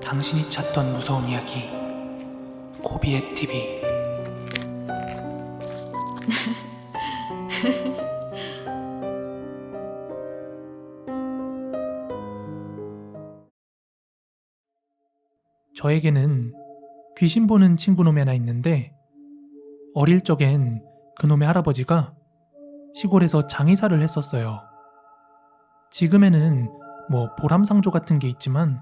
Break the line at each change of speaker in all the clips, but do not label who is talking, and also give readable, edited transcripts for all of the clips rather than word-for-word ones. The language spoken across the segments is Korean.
당신이 찾던 무서운 이야기 고비의 TV. 저에게는 귀신 보는 친구놈이 하나 있는데, 어릴 적엔 그놈의 할아버지가 시골에서 장의사를 했었어요. 지금에는 보람상조 같은 게 있지만,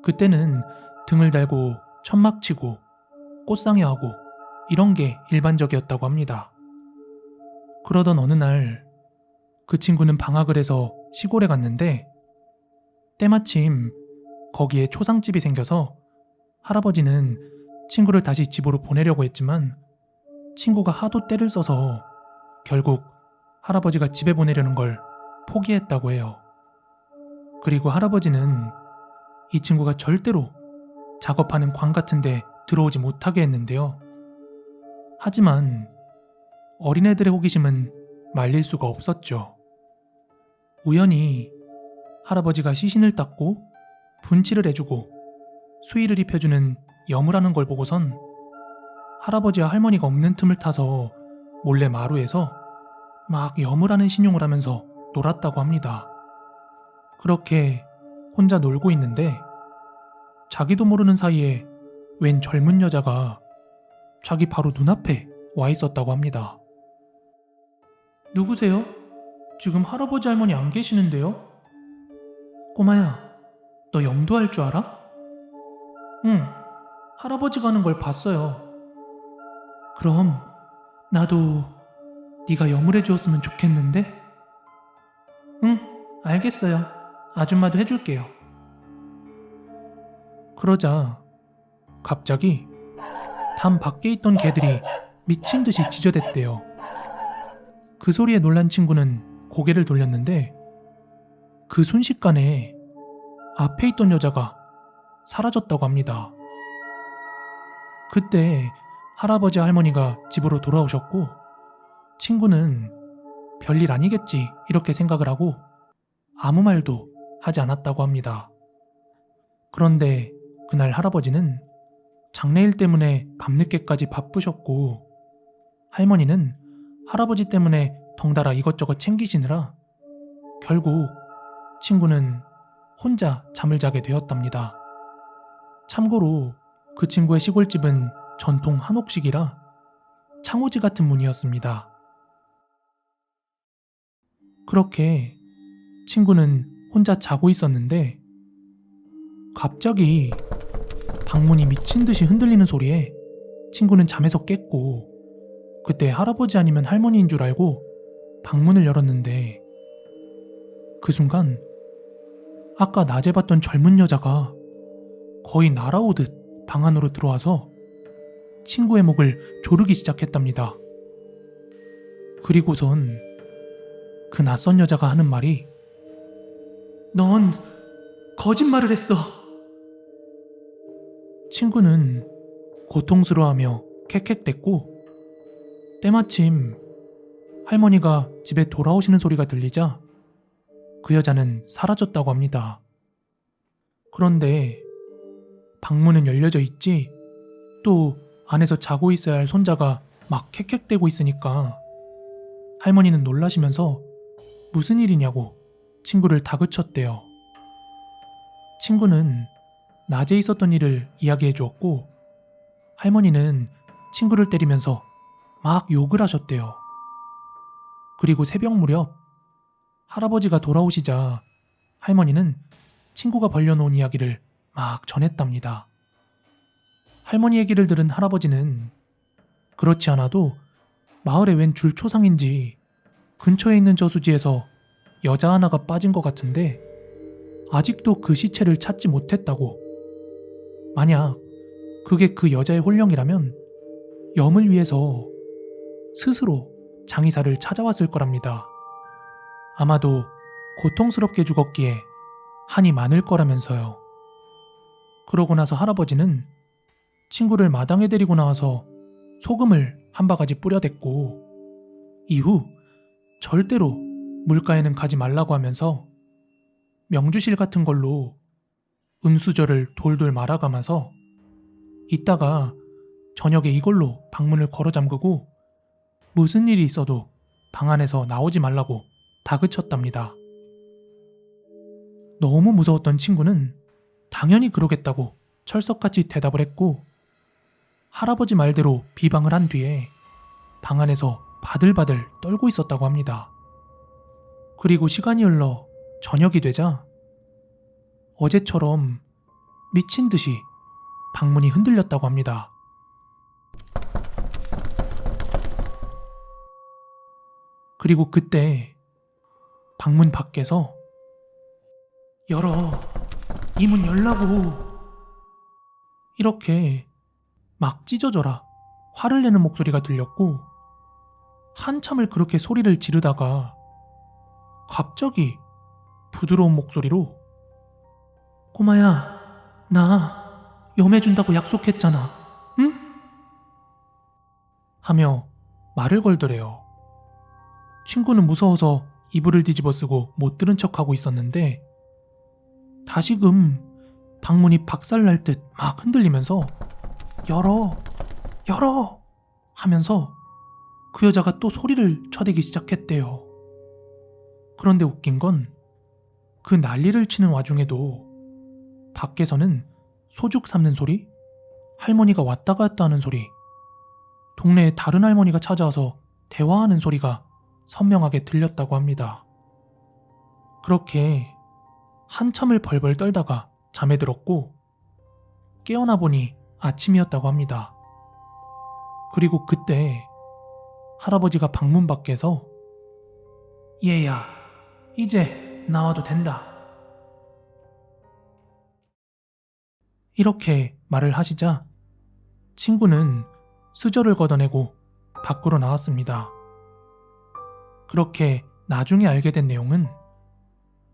그때는 등을 달고 천막 치고 꽃상회하고 이런 게 일반적이었다고 합니다. 그러던 어느 날 그 친구는 방학을 해서 시골에 갔는데, 때마침 거기에 초상집이 생겨서 할아버지는 친구를 다시 집으로 보내려고 했지만 친구가 하도 떼를 써서 결국 할아버지가 집에 보내려는 걸 포기했다고 해요. 그리고 할아버지는 이 친구가 절대로 작업하는 관 같은 데 들어오지 못하게 했는데요. 하지만 어린애들의 호기심은 말릴 수가 없었죠. 우연히 할아버지가 시신을 닦고 분칠을 해주고 수의를 입혀주는 여무라는 걸 보고선 할아버지와 할머니가 없는 틈을 타서 몰래 마루에서 막 여무라는 신용을 하면서 놀았다고 합니다. 그렇게 혼자 놀고 있는데 자기도 모르는 사이에 웬 젊은 여자가 자기 바로 눈앞에 와 있었다고 합니다. 누구세요? 지금 할아버지 할머니 안 계시는데요? 꼬마야, 너 염도할 줄 알아? 응, 할아버지가 하는 걸 봤어요. 그럼 나도 네가 염을 해주었으면 좋겠는데? 응, 알겠어요. 아줌마도 해줄게요. 그러자 갑자기 담 밖에 있던 개들이 미친 듯이 짖어댔대요. 그 소리에 놀란 친구는 고개를 돌렸는데 그 순식간에 앞에 있던 여자가 사라졌다고 합니다. 그때 할아버지 할머니가 집으로 돌아오셨고 친구는 별일 아니겠지 이렇게 생각을 하고 아무 말도 하지 않았다고 합니다. 그런데 그날 할아버지는 장례일 때문에 밤늦게까지 바쁘셨고 할머니는 할아버지 때문에 덩달아 이것저것 챙기시느라 결국 친구는 혼자 잠을 자게 되었답니다. 참고로 그 친구의 시골집은 전통 한옥식이라 창호지 같은 문이었습니다. 그렇게 친구는 혼자 자고 있었는데 갑자기 방문이 미친 듯이 흔들리는 소리에 친구는 잠에서 깼고 그때 할아버지 아니면 할머니인 줄 알고 방문을 열었는데 그 순간 아까 낮에 봤던 젊은 여자가 거의 날아오듯 방 안으로 들어와서 친구의 목을 조르기 시작했답니다. 그리고선 그 낯선 여자가 하는 말이 "넌 거짓말을 했어." 친구는 고통스러워하며 캑캑댔고 때마침 할머니가 집에 돌아오시는 소리가 들리자 그 여자는 사라졌다고 합니다. 그런데 방문은 열려져 있지 또 안에서 자고 있어야 할 손자가 막 캑캑대고 있으니까 할머니는 놀라시면서 무슨 일이냐고 친구를 다그쳤대요. 친구는 낮에 있었던 일을 이야기해 주었고 할머니는 친구를 때리면서 막 욕을 하셨대요. 그리고 새벽 무렵 할아버지가 돌아오시자 할머니는 친구가 벌려놓은 이야기를 막 전했답니다. 할머니 얘기를 들은 할아버지는 그렇지 않아도 마을에 웬 줄초상인지 근처에 있는 저수지에서 여자 하나가 빠진 것 같은데 아직도 그 시체를 찾지 못했다고. 만약 그게 그 여자의 혼령이라면 염을 위해서 스스로 장의사를 찾아왔을 거랍니다. 아마도 고통스럽게 죽었기에 한이 많을 거라면서요. 그러고 나서 할아버지는 친구를 마당에 데리고 나와서 소금을 한 바가지 뿌려댔고 이후 절대로 물가에는 가지 말라고 하면서 명주실 같은 걸로 은수저를 돌돌 말아가면서 이따가 저녁에 이걸로 방문을 걸어 잠그고 무슨 일이 있어도 방 안에서 나오지 말라고 다그쳤답니다. 너무 무서웠던 친구는 당연히 그러겠다고 철석같이 대답을 했고 할아버지 말대로 비방을 한 뒤에 방 안에서 바들바들 떨고 있었다고 합니다. 그리고 시간이 흘러 저녁이 되자 어제처럼 미친 듯이 방문이 흔들렸다고 합니다. 그리고 그때 방문 밖에서 열어, 이 문 열라고 이렇게 막 찢어져라 화를 내는 목소리가 들렸고 한참을 그렇게 소리를 지르다가 갑자기 부드러운 목소리로 꼬마야, 나 염해준다고 약속했잖아, 응? 하며 말을 걸더래요. 친구는 무서워서 이불을 뒤집어 쓰고 못 들은 척하고 있었는데 다시금 방문이 박살날 듯 막 흔들리면서 열어, 열어 하면서 그 여자가 또 소리를 쳐대기 시작했대요. 그런데 웃긴 건 그 난리를 치는 와중에도 밖에서는 소죽 삶는 소리, 할머니가 왔다 갔다 하는 소리, 동네에 다른 할머니가 찾아와서 대화하는 소리가 선명하게 들렸다고 합니다. 그렇게 한참을 벌벌 떨다가 잠에 들었고 깨어나 보니 아침이었다고 합니다. 그리고 그때 할아버지가 방문 밖에서 얘야, 이제 나와도 된다 이렇게 말을 하시자 친구는 수저를 걷어내고 밖으로 나왔습니다. 그렇게 나중에 알게 된 내용은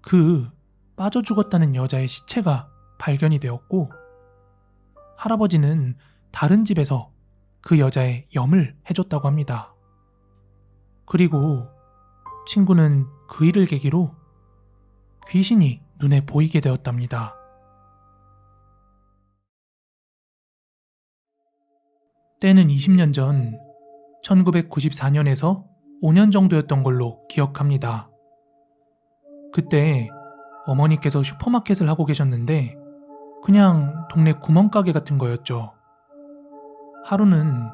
그 빠져 죽었다는 여자의 시체가 발견이 되었고 할아버지는 다른 집에서 그 여자의 염을 해줬다고 합니다. 그리고 친구는 그 일을 계기로 귀신이 눈에 보이게 되었답니다. 때는 20년 전 1994년에서 5년 정도였던 걸로 기억합니다. 그때 어머니께서 슈퍼마켓을 하고 계셨는데 그냥 동네 구멍가게 같은 거였죠. 하루는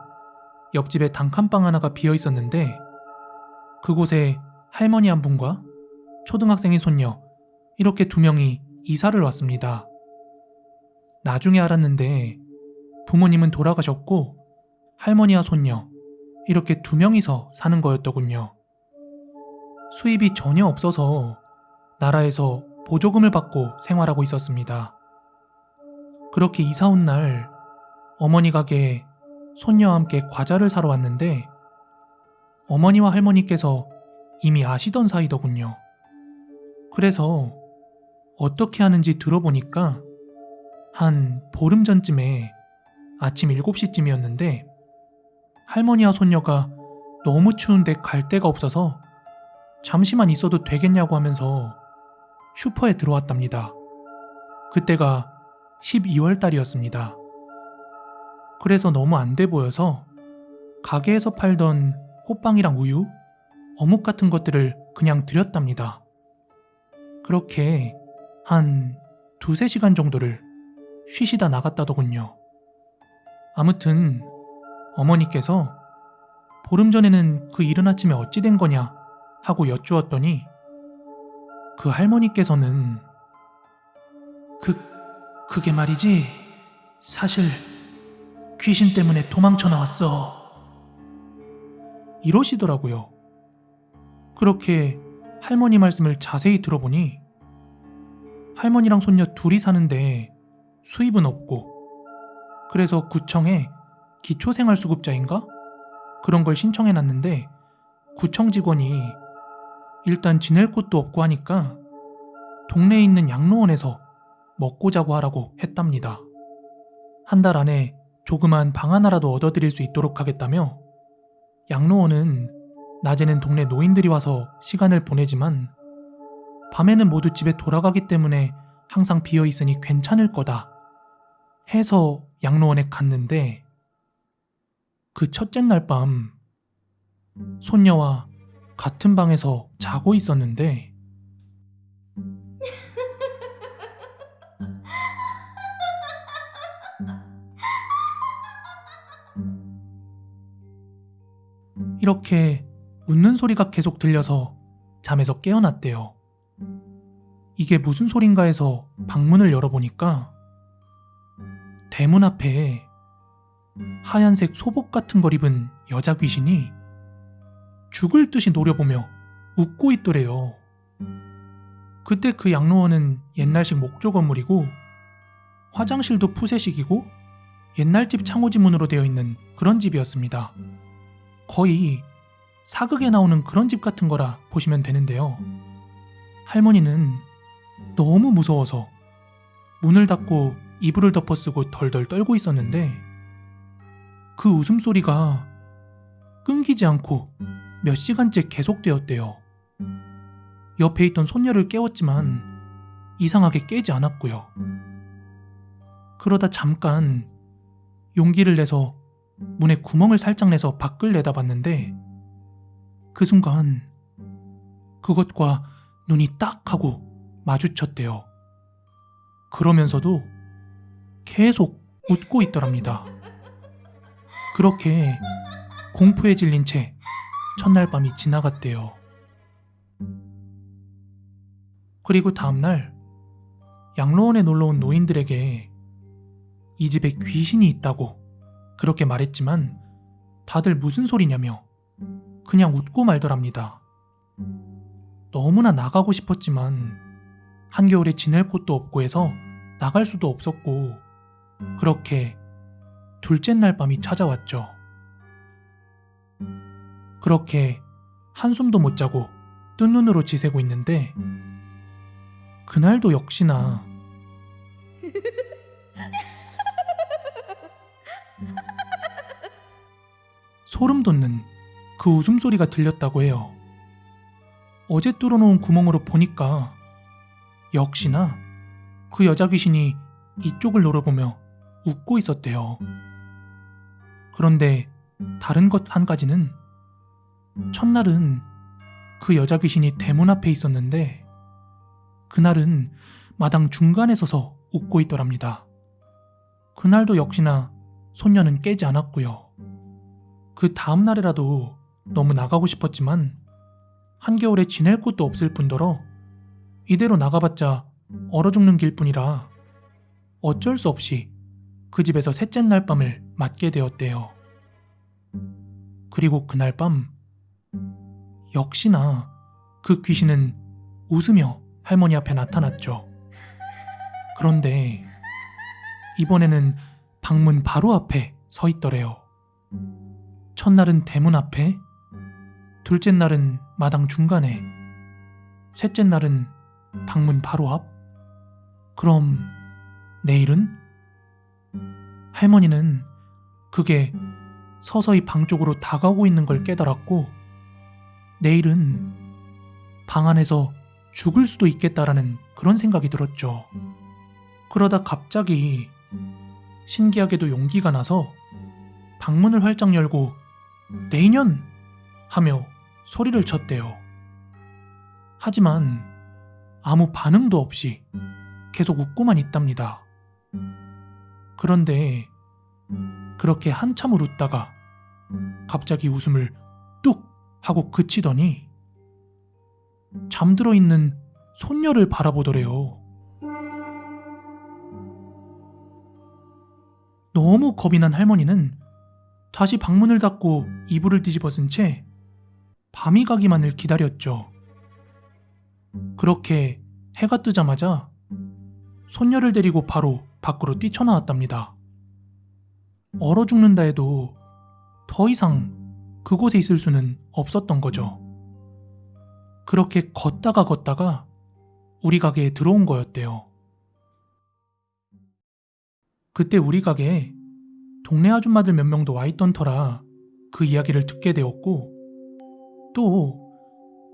옆집에 단칸방 하나가 비어 있었는데 그곳에 할머니 한 분과 초등학생의 손녀 이렇게 두 명이 이사를 왔습니다. 나중에 알았는데 부모님은 돌아가셨고 할머니와 손녀 이렇게 두 명이서 사는 거였더군요. 수입이 전혀 없어서 나라에서 보조금을 받고 생활하고 있었습니다. 그렇게 이사 온 날 어머니 가게에 손녀와 함께 과자를 사러 왔는데 어머니와 할머니께서 이미 아시던 사이더군요. 그래서 어떻게 하는지 들어보니까 한 보름 전쯤에 아침 7시쯤이었는데 할머니와 손녀가 너무 추운데 갈 데가 없어서 잠시만 있어도 되겠냐고 하면서 슈퍼에 들어왔답니다. 그때가 12월 달이었습니다. 그래서 너무 안 돼 보여서 가게에서 팔던 호빵이랑 우유, 어묵 같은 것들을 그냥 드렸답니다. 그렇게 한 2-3시간 정도를 쉬시다 나갔다더군요. 아무튼 어머니께서 보름 전에는 그 이른 아침에 어찌 된 거냐 하고 여쭈었더니 그 할머니께서는 그게 말이지 사실 귀신 때문에 도망쳐 나왔어 이러시더라고요. 그렇게 할머니 말씀을 자세히 들어보니 할머니랑 손녀 둘이 사는데 수입은 없고 그래서 구청에 기초생활수급자인가? 그런 걸 신청해놨는데 구청 직원이 일단 지낼 곳도 없고 하니까 동네에 있는 양로원에서 먹고 자고 하라고 했답니다. 한 달 안에 조그만 방 하나라도 얻어드릴 수 있도록 하겠다며 양로원은 낮에는 동네 노인들이 와서 시간을 보내지만 밤에는 모두 집에 돌아가기 때문에 항상 비어있으니 괜찮을 거다 해서 양로원에 갔는데 그 첫째 날 밤 손녀와 같은 방에서 자고 있었는데 이렇게 웃는 소리가 계속 들려서 잠에서 깨어났대요. 이게 무슨 소린가 해서 방문을 열어보니까 대문 앞에 하얀색 소복 같은 걸 입은 여자 귀신이 죽을 듯이 노려보며 웃고 있더래요. 그때 그 양로원은 옛날식 목조 건물이고 화장실도 푸세식이고 옛날 집 창호지 문으로 되어 있는 그런 집이었습니다. 거의 사극에 나오는 그런 집 같은 거라 보시면 되는데요. 할머니는 너무 무서워서 문을 닫고 이불을 덮어쓰고 덜덜 떨고 있었는데 그 웃음소리가 끊기지 않고 몇 시간째 계속되었대요. 옆에 있던 손녀를 깨웠지만 이상하게 깨지 않았고요. 그러다 잠깐 용기를 내서 문에 구멍을 살짝 내서 밖을 내다봤는데 그 순간 그것과 눈이 딱 하고 마주쳤대요. 그러면서도 계속 웃고 있더랍니다. 그렇게 공포에 질린 채 첫날 밤이 지나갔대요. 그리고 다음날 양로원에 놀러온 노인들에게 이 집에 귀신이 있다고 그렇게 말했지만 다들 무슨 소리냐며 그냥 웃고 말더랍니다. 너무나 나가고 싶었지만 한겨울에 지낼 곳도 없고 해서 나갈 수도 없었고 그렇게 둘째 날 밤이 찾아왔죠. 그렇게 한숨도 못 자고 뜬 눈으로 지새고 있는데 그날도 역시나 소름 돋는 그 웃음소리가 들렸다고 해요. 어제 뚫어놓은 구멍으로 보니까 역시나 그 여자 귀신이 이쪽을 노려보며 웃고 있었대요. 그런데 다른 것 한 가지는 첫날은 그 여자 귀신이 대문 앞에 있었는데 그날은 마당 중간에 서서 웃고 있더랍니다. 그날도 역시나 손녀는 깨지 않았고요. 그 다음 날이라도 너무 나가고 싶었지만 한겨울에 지낼 곳도 없을 뿐더러 이대로 나가봤자 얼어 죽는 길뿐이라 어쩔 수 없이 그 집에서 셋째 날 밤을 맞게 되었대요. 그리고 그날 밤 역시나 그 귀신은 웃으며 할머니 앞에 나타났죠. 그런데 이번에는 방문 바로 앞에 서 있더래요. 첫날은 대문 앞에, 둘째 날은 마당 중간에, 셋째 날은 방문 바로 앞? 그럼 내일은? 할머니는 그게 서서히 방 쪽으로 다가오고 있는 걸 깨달았고 내일은 방 안에서 죽을 수도 있겠다라는 그런 생각이 들었죠. 그러다 갑자기 신기하게도 용기가 나서 방문을 활짝 열고 내년! 하며 소리를 쳤대요. 하지만 아무 반응도 없이 계속 웃고만 있답니다. 그런데 그렇게 한참을 웃다가 갑자기 웃음을 뚝 하고 그치더니 잠들어 있는 손녀를 바라보더래요. 너무 겁이 난 할머니는 다시 방문을 닫고 이불을 뒤집어 쓴 채 밤이 가기만을 기다렸죠. 그렇게 해가 뜨자마자 손녀를 데리고 바로 밖으로 뛰쳐나왔답니다. 얼어 죽는다 해도 더 이상 그곳에 있을 수는 없었던 거죠. 그렇게 걷다가 우리 가게에 들어온 거였대요. 그때 우리 가게에 동네 아줌마들 몇 명도 와 있던 터라 그 이야기를 듣게 되었고 또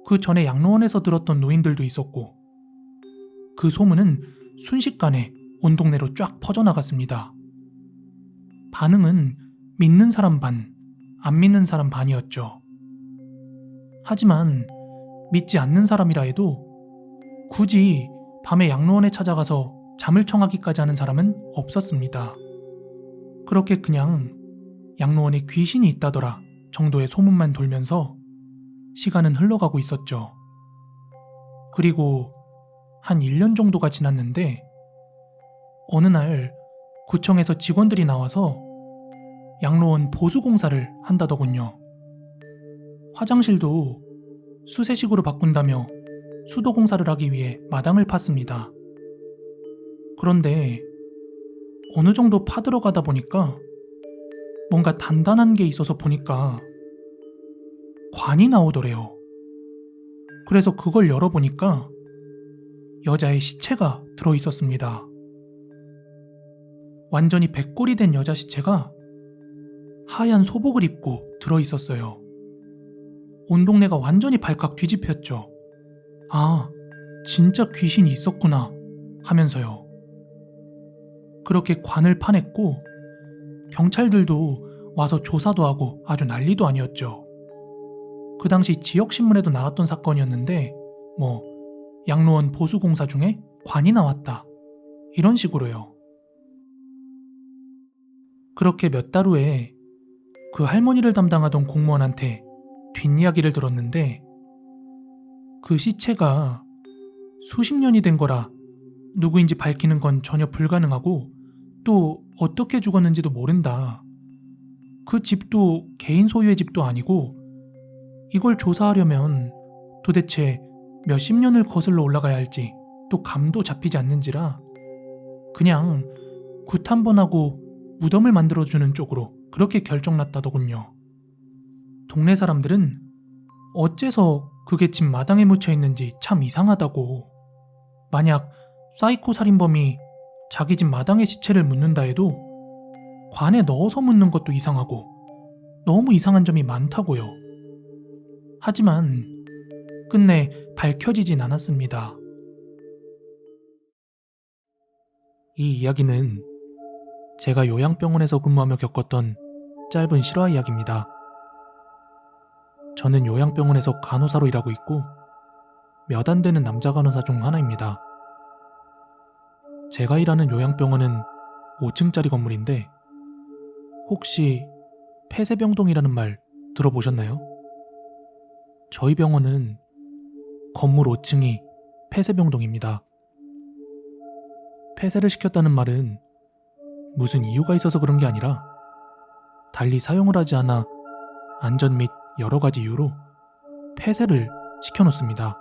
그 전에 양로원에서 들었던 노인들도 있었고 그 소문은 순식간에 온 동네로 쫙 퍼져나갔습니다. 반응은 믿는 사람 반, 안 믿는 사람 반이었죠. 하지만 믿지 않는 사람이라 해도 굳이 밤에 양로원에 찾아가서 잠을 청하기까지 하는 사람은 없었습니다. 그렇게 그냥 양로원에 귀신이 있다더라 정도의 소문만 돌면서 시간은 흘러가고 있었죠. 그리고 한 1년 정도가 지났는데 어느 날 구청에서 직원들이 나와서 양로원 보수공사를 한다더군요. 화장실도 수세식으로 바꾼다며 수도공사를 하기 위해 마당을 팠습니다. 그런데 어느 정도 파들어가다 보니까 뭔가 단단한 게 있어서 보니까 관이 나오더래요. 그래서 그걸 열어보니까 여자의 시체가 들어있었습니다. 완전히 백골이 된 여자 시체가 하얀 소복을 입고 들어있었어요. 온 동네가 완전히 발칵 뒤집혔죠. 아, 진짜 귀신이 있었구나 하면서요. 그렇게 관을 파냈고 경찰들도 와서 조사도 하고 아주 난리도 아니었죠. 그 당시 지역신문에도 나왔던 사건이었는데 양로원 보수공사 중에 관이 나왔다 이런 식으로요. 그렇게 몇 달 후에 그 할머니를 담당하던 공무원한테 뒷이야기를 들었는데 그 시체가 수십 년이 된 거라 누구인지 밝히는 건 전혀 불가능하고 또 어떻게 죽었는지도 모른다. 그 집도 개인 소유의 집도 아니고 이걸 조사하려면 도대체 몇십 년을 거슬러 올라가야 할지 또 감도 잡히지 않는지라 그냥 굿 한 번 하고 무덤을 만들어주는 쪽으로 그렇게 결정났다더군요. 동네 사람들은 어째서 그게 집 마당에 묻혀있는지 참 이상하다고, 만약 사이코 살인범이 자기 집 마당에 시체를 묻는다 해도 관에 넣어서 묻는 것도 이상하고 너무 이상한 점이 많다고요. 하지만 끝내 밝혀지진 않았습니다. 이 이야기는 제가 요양병원에서 근무하며 겪었던 짧은 실화 이야기입니다. 저는 요양병원에서 간호사로 일하고 있고 몇 안 되는 남자 간호사 중 하나입니다. 제가 일하는 요양병원은 5층짜리 건물인데 혹시 폐쇄병동이라는 말 들어보셨나요? 저희 병원은 건물 5층이 폐쇄병동입니다. 폐쇄를 시켰다는 말은 무슨 이유가 있어서 그런 게 아니라 달리 사용을 하지 않아 안전 및 여러 가지 이유로 폐쇄를 시켜놓습니다.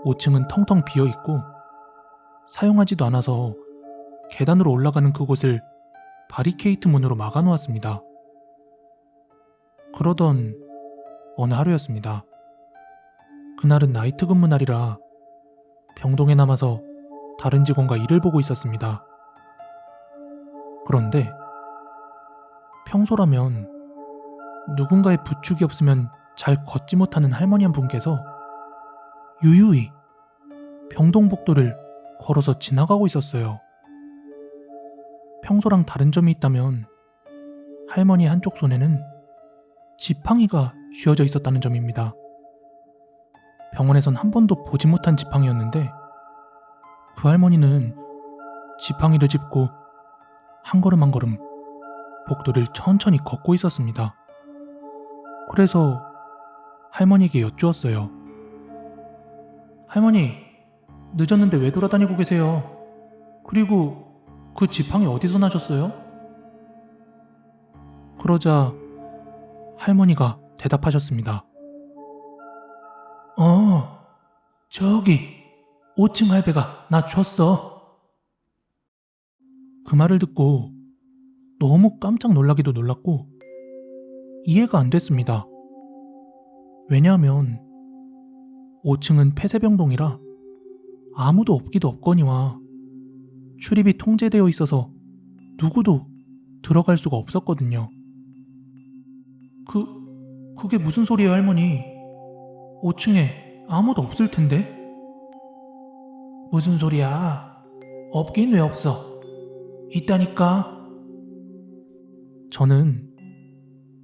5층은 텅텅 비어있고 사용하지도 않아서 계단으로 올라가는 그곳을 바리케이트 문으로 막아놓았습니다. 그러던 어느 하루였습니다. 그날은 나이트 근무 날이라 병동에 남아서 다른 직원과 일을 보고 있었습니다. 그런데 평소라면 누군가의 부축이 없으면 잘 걷지 못하는 할머니 한 분께서 유유히 병동복도를 걸어서 지나가고 있었어요. 평소랑 다른 점이 있다면 할머니의 한쪽 손에는 지팡이가 쥐어져 있었다는 점입니다. 병원에선 한 번도 보지 못한 지팡이였는데 그 할머니는 지팡이를 짚고 한 걸음 한 걸음 복도를 천천히 걷고 있었습니다. 그래서 할머니에게 여쭈었어요. 할머니, 늦었는데 왜 돌아다니고 계세요? 그리고 그 지팡이 어디서 나셨어요? 그러자 할머니가 대답하셨습니다. 저기 5층 할배가 나 줬어. 그 말을 듣고 너무 깜짝 놀라기도 놀랐고 이해가 안 됐습니다. 왜냐하면 5층은 폐쇄병동이라 아무도 없기도 없거니와 출입이 통제되어 있어서 누구도 들어갈 수가 없었거든요. 그게 무슨 소리예요, 할머니? 5층에 아무도 없을 텐데? 무슨 소리야? 없긴 왜 없어? 있다니까. 저는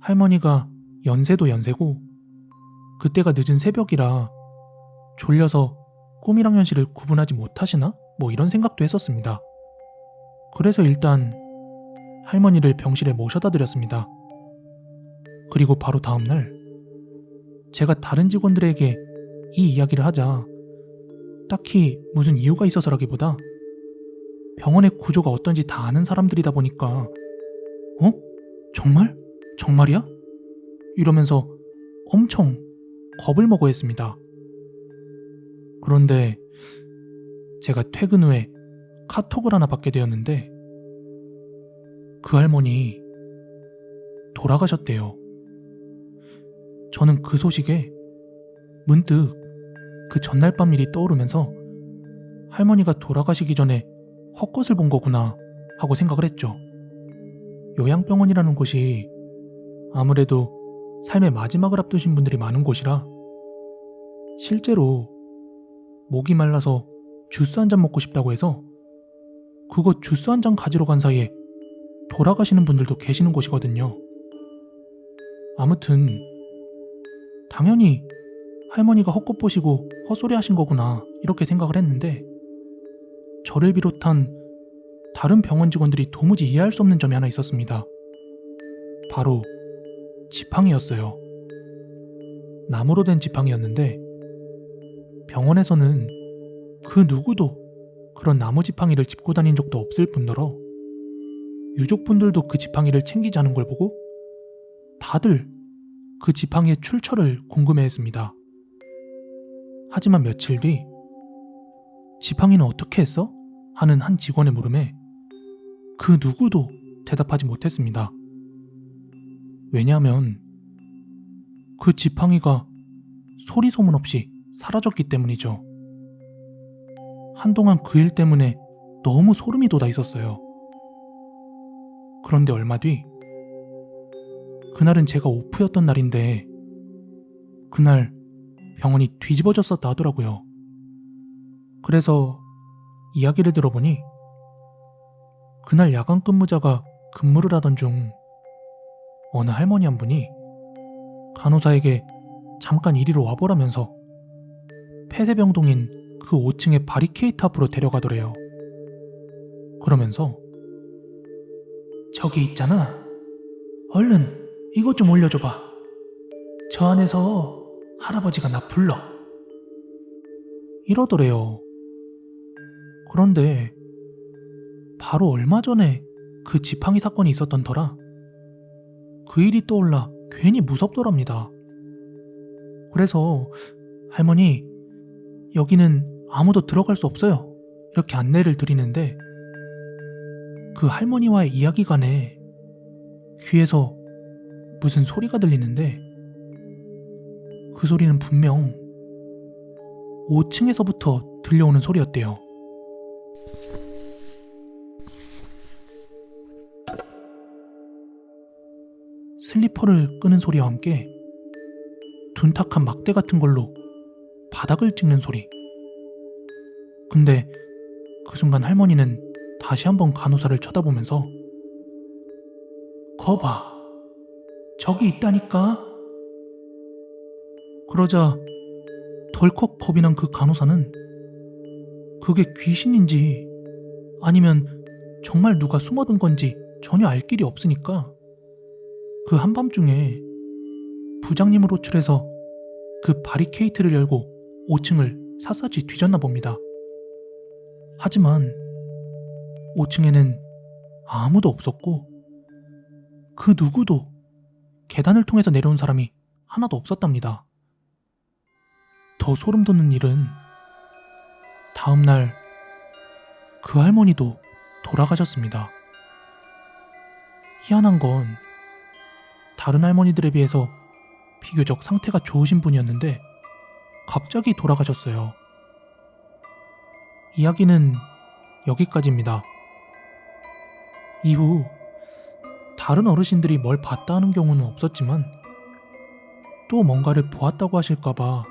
할머니가 연세도 연세고 그때가 늦은 새벽이라 졸려서 꿈이랑 현실을 구분하지 못하시나? 뭐 이런 생각도 했었습니다. 그래서 일단 할머니를 병실에 모셔다 드렸습니다. 그리고 바로 다음날 제가 다른 직원들에게 이 이야기를 하자 딱히 무슨 이유가 있어서라기보다 병원의 구조가 어떤지 다 아는 사람들이다 보니까 정말? 정말이야? 이러면서 엄청 겁을 먹어 했습니다. 그런데 제가 퇴근 후에 카톡을 하나 받게 되었는데 그 할머니 돌아가셨대요. 저는 그 소식에 문득 그 전날 밤 일이 떠오르면서 할머니가 돌아가시기 전에 헛것을 본 거구나 하고 생각을 했죠. 요양병원이라는 곳이 아무래도 삶의 마지막을 앞두신 분들이 많은 곳이라 실제로 목이 말라서 주스 한 잔 먹고 싶다고 해서 그거 주스 한 잔 가지러 간 사이에 돌아가시는 분들도 계시는 곳이거든요. 아무튼 당연히 할머니가 헛것 보시고 헛소리 하신 거구나 이렇게 생각을 했는데 저를 비롯한 다른 병원 직원들이 도무지 이해할 수 없는 점이 하나 있었습니다. 바로 지팡이였어요. 나무로 된 지팡이였는데 병원에서는 그 누구도 그런 나무 지팡이를 짚고 다닌 적도 없을 뿐더러 유족분들도 그 지팡이를 챙기지 않은 걸 보고 다들 그 지팡이의 출처를 궁금해했습니다. 하지만 며칠 뒤 지팡이는 어떻게 했어? 하는 한 직원의 물음에 그 누구도 대답하지 못했습니다. 왜냐하면 그 지팡이가 소리 소문 없이 사라졌기 때문이죠. 한동안 그 일 때문에 너무 소름이 돋아 있었어요. 그런데 얼마 뒤 그날은 제가 오프였던 날인데 그날 병원이 뒤집어졌었다 하더라고요. 그래서 이야기를 들어보니 그날 야간 근무자가 근무를 하던 중 어느 할머니 한 분이 간호사에게 잠깐 이리로 와보라면서 폐쇄병동인 그 5층의 바리케이트 앞으로 데려가더래요. 그러면서 저기 있잖아. 얼른 이것 좀 올려줘봐. 저 안에서 할아버지가 나 불러. 이러더래요. 그런데 바로 얼마 전에 그 지팡이 사건이 있었던 터라 그 일이 떠올라 괜히 무섭더랍니다. 그래서 할머니 여기는 아무도 들어갈 수 없어요. 이렇게 안내를 드리는데 그 할머니와의 이야기간에 귀에서 무슨 소리가 들리는데 그 소리는 분명 5층에서부터 들려오는 소리였대요. 슬리퍼를 끄는 소리와 함께 둔탁한 막대 같은 걸로 바닥을 찍는 소리. 근데 그 순간 할머니는 다시 한번 간호사를 쳐다보면서 거봐, 저기 있다니까. 그러자 덜컥 겁이 난 그 간호사는 그게 귀신인지 아니면 정말 누가 숨어든 건지 전혀 알 길이 없으니까 그 한밤중에 부장님을 호출해서 그 바리케이트를 열고 5층을 샅샅이 뒤졌나 봅니다. 하지만 5층에는 아무도 없었고 그 누구도 계단을 통해서 내려온 사람이 하나도 없었답니다. 더 소름 돋는 일은 다음날 그 할머니도 돌아가셨습니다. 희한한 건 다른 할머니들에 비해서 비교적 상태가 좋으신 분이었는데 갑자기 돌아가셨어요. 이야기는 여기까지입니다. 이후 다른 어르신들이 뭘 봤다 하는 경우는 없었지만 또 뭔가를 보았다고 하실까봐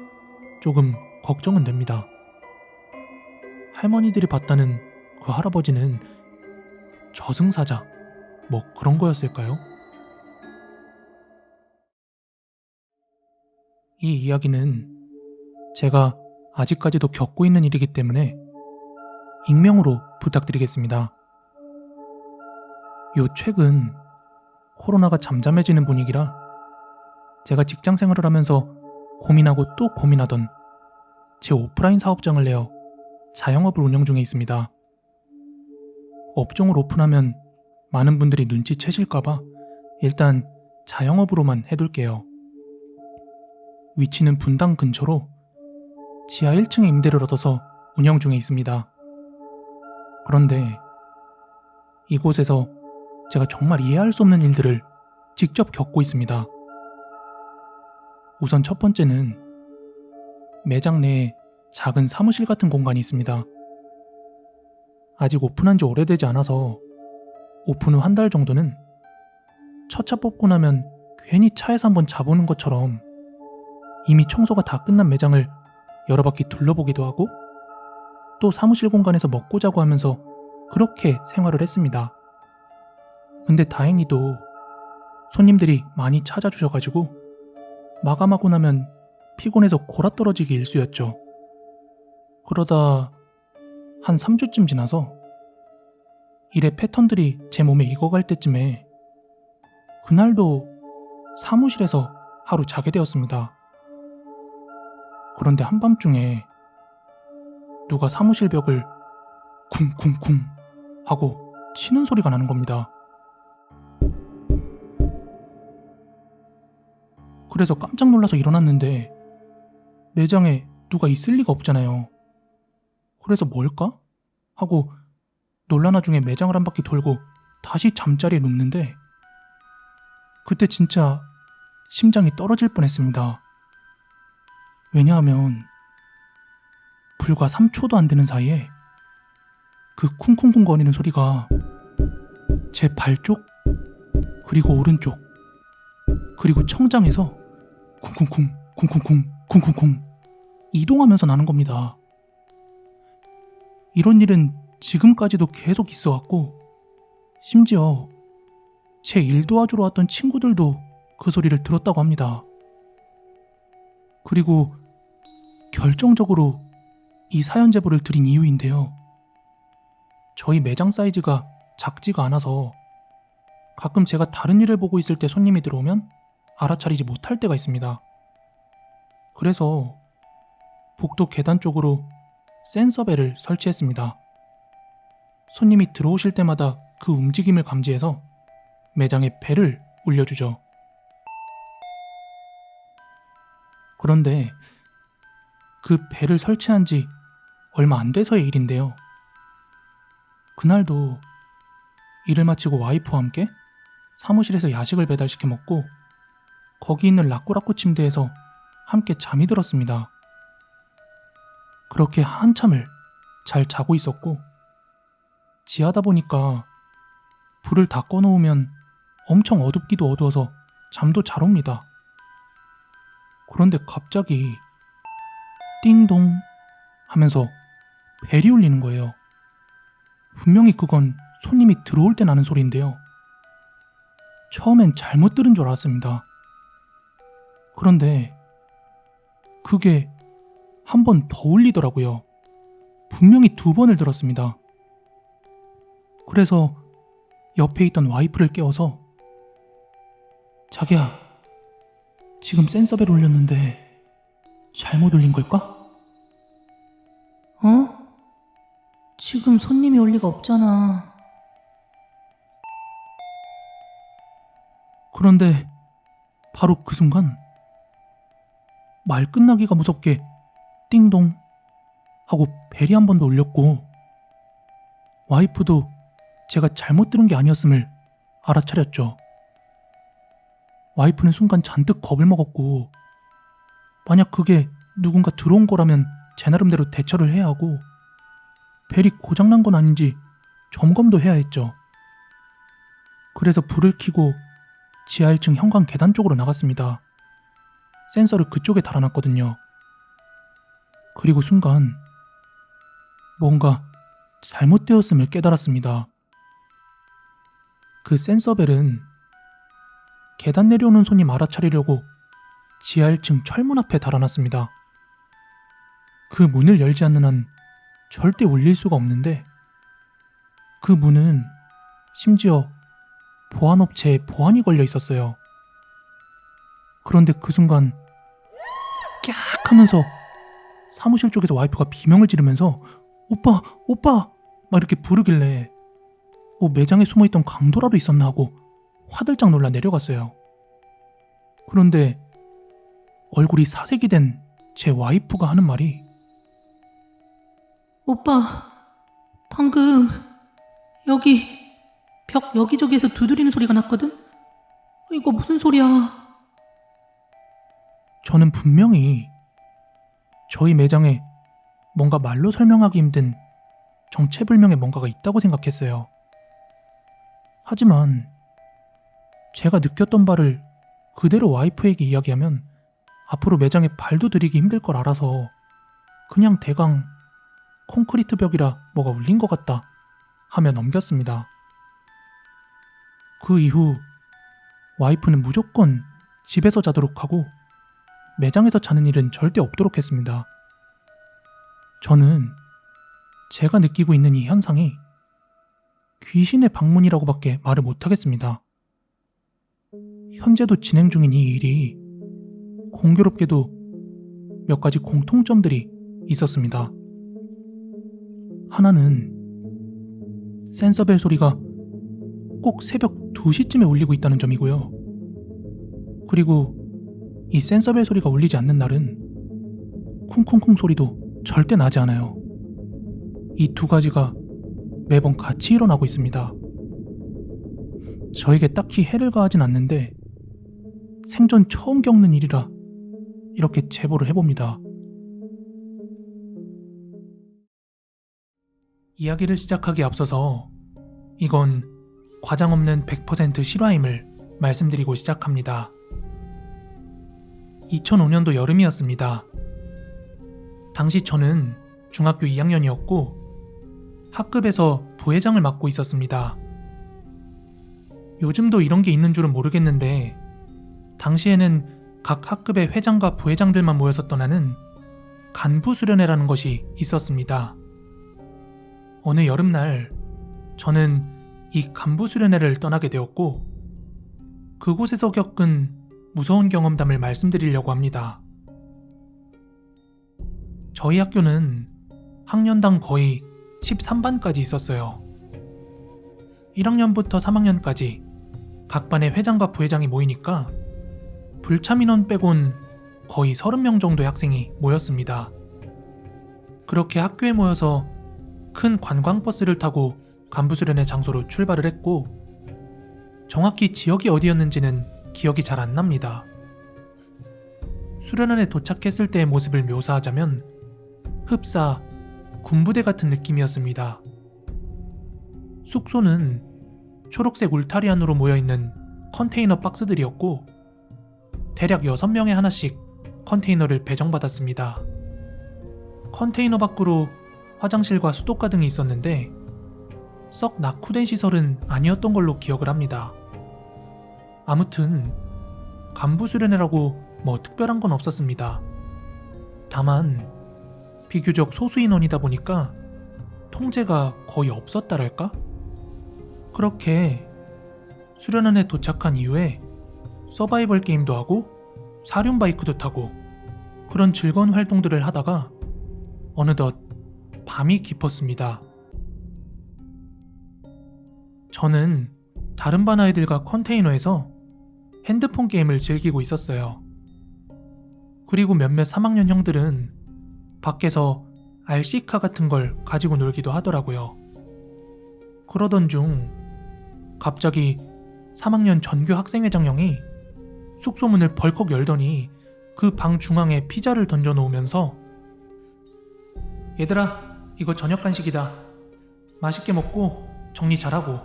조금 걱정은 됩니다. 할머니들이 봤다는 그 할아버지는 저승사자 뭐 그런 거였을까요? 이 이야기는 제가 아직까지도 겪고 있는 일이기 때문에 익명으로 부탁드리겠습니다. 요 최근 코로나가 잠잠해지는 분위기라 제가 직장 생활을 하면서 고민하고 또 고민하던 제 오프라인 사업장을 내어 자영업을 운영 중에 있습니다. 업종을 오픈하면 많은 분들이 눈치채실까봐 일단 자영업으로만 해둘게요. 위치는 분당 근처로 지하 1층에 임대를 얻어서 운영 중에 있습니다. 그런데 이곳에서 제가 정말 이해할 수 없는 일들을 직접 겪고 있습니다. 우선 첫 번째는 매장 내에 작은 사무실 같은 공간이 있습니다. 아직 오픈한 지 오래되지 않아서 오픈 후 한 달 정도는 첫 차 뽑고 나면 괜히 차에서 한번 자보는 것처럼 이미 청소가 다 끝난 매장을 여러 바퀴 둘러보기도 하고 또 사무실 공간에서 먹고 자고 하면서 그렇게 생활을 했습니다. 근데 다행히도 손님들이 많이 찾아주셔가지고 마감하고 나면 피곤해서 골아떨어지기 일쑤였죠. 그러다 한 3주쯤 지나서 일의 패턴들이 제 몸에 익어갈 때쯤에 그날도 사무실에서 하루 자게 되었습니다. 그런데 한밤중에 누가 사무실 벽을 쿵쿵쿵 하고 치는 소리가 나는 겁니다. 그래서 깜짝 놀라서 일어났는데 매장에 누가 있을 리가 없잖아요. 그래서 뭘까? 하고 놀란 와중에 매장을 한 바퀴 돌고 다시 잠자리에 눕는데 그때 진짜 심장이 떨어질 뻔했습니다. 왜냐하면 불과 3초도 안 되는 사이에 그 쿵쿵쿵 거리는 소리가 제 발 쪽, 그리고 오른쪽, 그리고 청장에서 쿵쿵쿵 쿵쿵쿵 쿵쿵쿵 이동하면서 나는 겁니다. 이런 일은 지금까지도 계속 있어왔고 심지어 제 일 도와주러 왔던 친구들도 그 소리를 들었다고 합니다. 그리고 결정적으로 이 사연 제보를 드린 이유인데요. 저희 매장 사이즈가 작지가 않아서 가끔 제가 다른 일을 보고 있을 때 손님이 들어오면 알아차리지 못할 때가 있습니다. 그래서 복도 계단 쪽으로 센서벨을 설치했습니다. 손님이 들어오실 때마다 그 움직임을 감지해서 매장에 벨을 울려주죠. 그런데 그 벨을 설치한 지 얼마 안 돼서의 일인데요. 그날도 일을 마치고 와이프와 함께 사무실에서 야식을 배달시켜 먹고 거기 있는 라꾸라꾸 침대에서 함께 잠이 들었습니다. 그렇게 한참을 잘 자고 있었고 지하다 보니까 불을 다 꺼놓으면 엄청 어둡기도 어두워서 잠도 잘 옵니다. 그런데 갑자기 띵동 하면서 벨이 울리는 거예요. 분명히 그건 손님이 들어올 때 나는 소리인데요. 처음엔 잘못 들은 줄 알았습니다. 그런데 그게 한 번 더 울리더라고요. 분명히 2번을 들었습니다. 그래서 옆에 있던 와이프를 깨워서 자기야, 지금 센서벨 울렸는데 잘못 울린 걸까?
어? 지금 손님이 올 리가 없잖아.
그런데 바로 그 순간 말 끝나기가 무섭게 띵동 하고 벨이 한 번 더 울렸고 와이프도 제가 잘못 들은 게 아니었음을 알아차렸죠. 와이프는 순간 잔뜩 겁을 먹었고 만약 그게 누군가 들어온 거라면 제 나름대로 대처를 해야 하고 벨이 고장난 건 아닌지 점검도 해야 했죠. 그래서 불을 켜고 지하 1층 현관 계단 쪽으로 나갔습니다. 센서를 그쪽에 달아놨거든요. 그리고 순간 뭔가 잘못되었음을 깨달았습니다. 그 센서벨은 계단 내려오는 손님 알아차리려고 지하 1층 철문 앞에 달아놨습니다. 그 문을 열지 않는 한 절대 울릴 수가 없는데 그 문은 심지어 보안업체에 보안이 걸려 있었어요. 그런데 그 순간 깍 하면서 사무실 쪽에서 와이프가 비명을 지르면서 오빠! 오빠! 막 이렇게 부르길래 매장에 숨어있던 강도라도 있었나 하고 화들짝 놀라 내려갔어요. 그런데 얼굴이 사색이 된 제 와이프가 하는 말이
오빠, 방금 여기 벽 여기저기에서 두드리는 소리가 났거든? 이거 무슨 소리야?
저는 분명히 저희 매장에 뭔가 말로 설명하기 힘든 정체불명의 뭔가가 있다고 생각했어요. 하지만 제가 느꼈던 바를 그대로 와이프에게 이야기하면 앞으로 매장에 발도 들이기 힘들 걸 알아서 그냥 대강 콘크리트 벽이라 뭐가 울린 것 같다 하며 넘겼습니다. 그 이후 와이프는 무조건 집에서 자도록 하고 매장에서 자는 일은 절대 없도록 했습니다. 저는 제가 느끼고 있는 이 현상이 귀신의 방문이라고밖에 말을 못하겠습니다. 현재도 진행 중인 이 일이 공교롭게도 몇 가지 공통점들이 있었습니다. 하나는 센서벨 소리가 꼭 새벽 2시쯤에 울리고 있다는 점이고요. 그리고 이 센서벨 소리가 울리지 않는 날은 쿵쿵쿵 소리도 절대 나지 않아요. 이 두 가지가 매번 같이 일어나고 있습니다. 저에게 딱히 해를 가하진 않는데 생전 처음 겪는 일이라 이렇게 제보를 해봅니다. 이야기를 시작하기에 앞서서 이건 과장 없는 100% 실화임을 말씀드리고 시작합니다. 2005년도 여름이었습니다. 당시 저는 중학교 2학년이었고 학급에서 부회장을 맡고 있었습니다. 요즘도 이런 게 있는 줄은 모르겠는데 당시에는 각 학급의 회장과 부회장들만 모여서 떠나는 간부 수련회라는 것이 있었습니다. 어느 여름날 저는 이 간부 수련회를 떠나게 되었고 그곳에서 겪은 무서운 경험담을 말씀드리려고 합니다. 저희 학교는 학년당 거의 13반까지 있었어요. 1학년부터 3학년까지 각 반의 회장과 부회장이 모이니까 불참 인원 빼곤 거의 30명 정도의 학생이 모였습니다. 그렇게 학교에 모여서 큰 관광버스를 타고 간부수련회 장소로 출발을 했고 정확히 지역이 어디였는지는 기억이 잘 안 납니다. 수련원에 도착했을 때의 모습을 묘사하자면 흡사, 군부대 같은 느낌이었습니다. 숙소는 초록색 울타리 안으로 모여있는 컨테이너 박스들이었고 대략 6명에 하나씩 컨테이너를 배정받았습니다. 컨테이너 밖으로 화장실과 수도가 등이 있었는데 썩 낙후된 시설은 아니었던 걸로 기억을 합니다. 아무튼 간부 수련회라고 뭐 특별한 건 없었습니다. 다만 비교적 소수 인원이다 보니까 통제가 거의 없었다랄까? 그렇게 수련원에 도착한 이후에 서바이벌 게임도 하고 사륜 바이크도 타고 그런 즐거운 활동들을 하다가 어느덧 밤이 깊었습니다. 저는 다른 반 아이들과 컨테이너에서 핸드폰 게임을 즐기고 있었어요. 그리고 몇몇 3학년 형들은 밖에서 RC카 같은 걸 가지고 놀기도 하더라고요. 그러던 중 갑자기 3학년 전교 학생회장 형이 숙소문을 벌컥 열더니 그 방 중앙에 피자를 던져놓으면서 얘들아, 이거 저녁 간식이다. 맛있게 먹고 정리 잘하고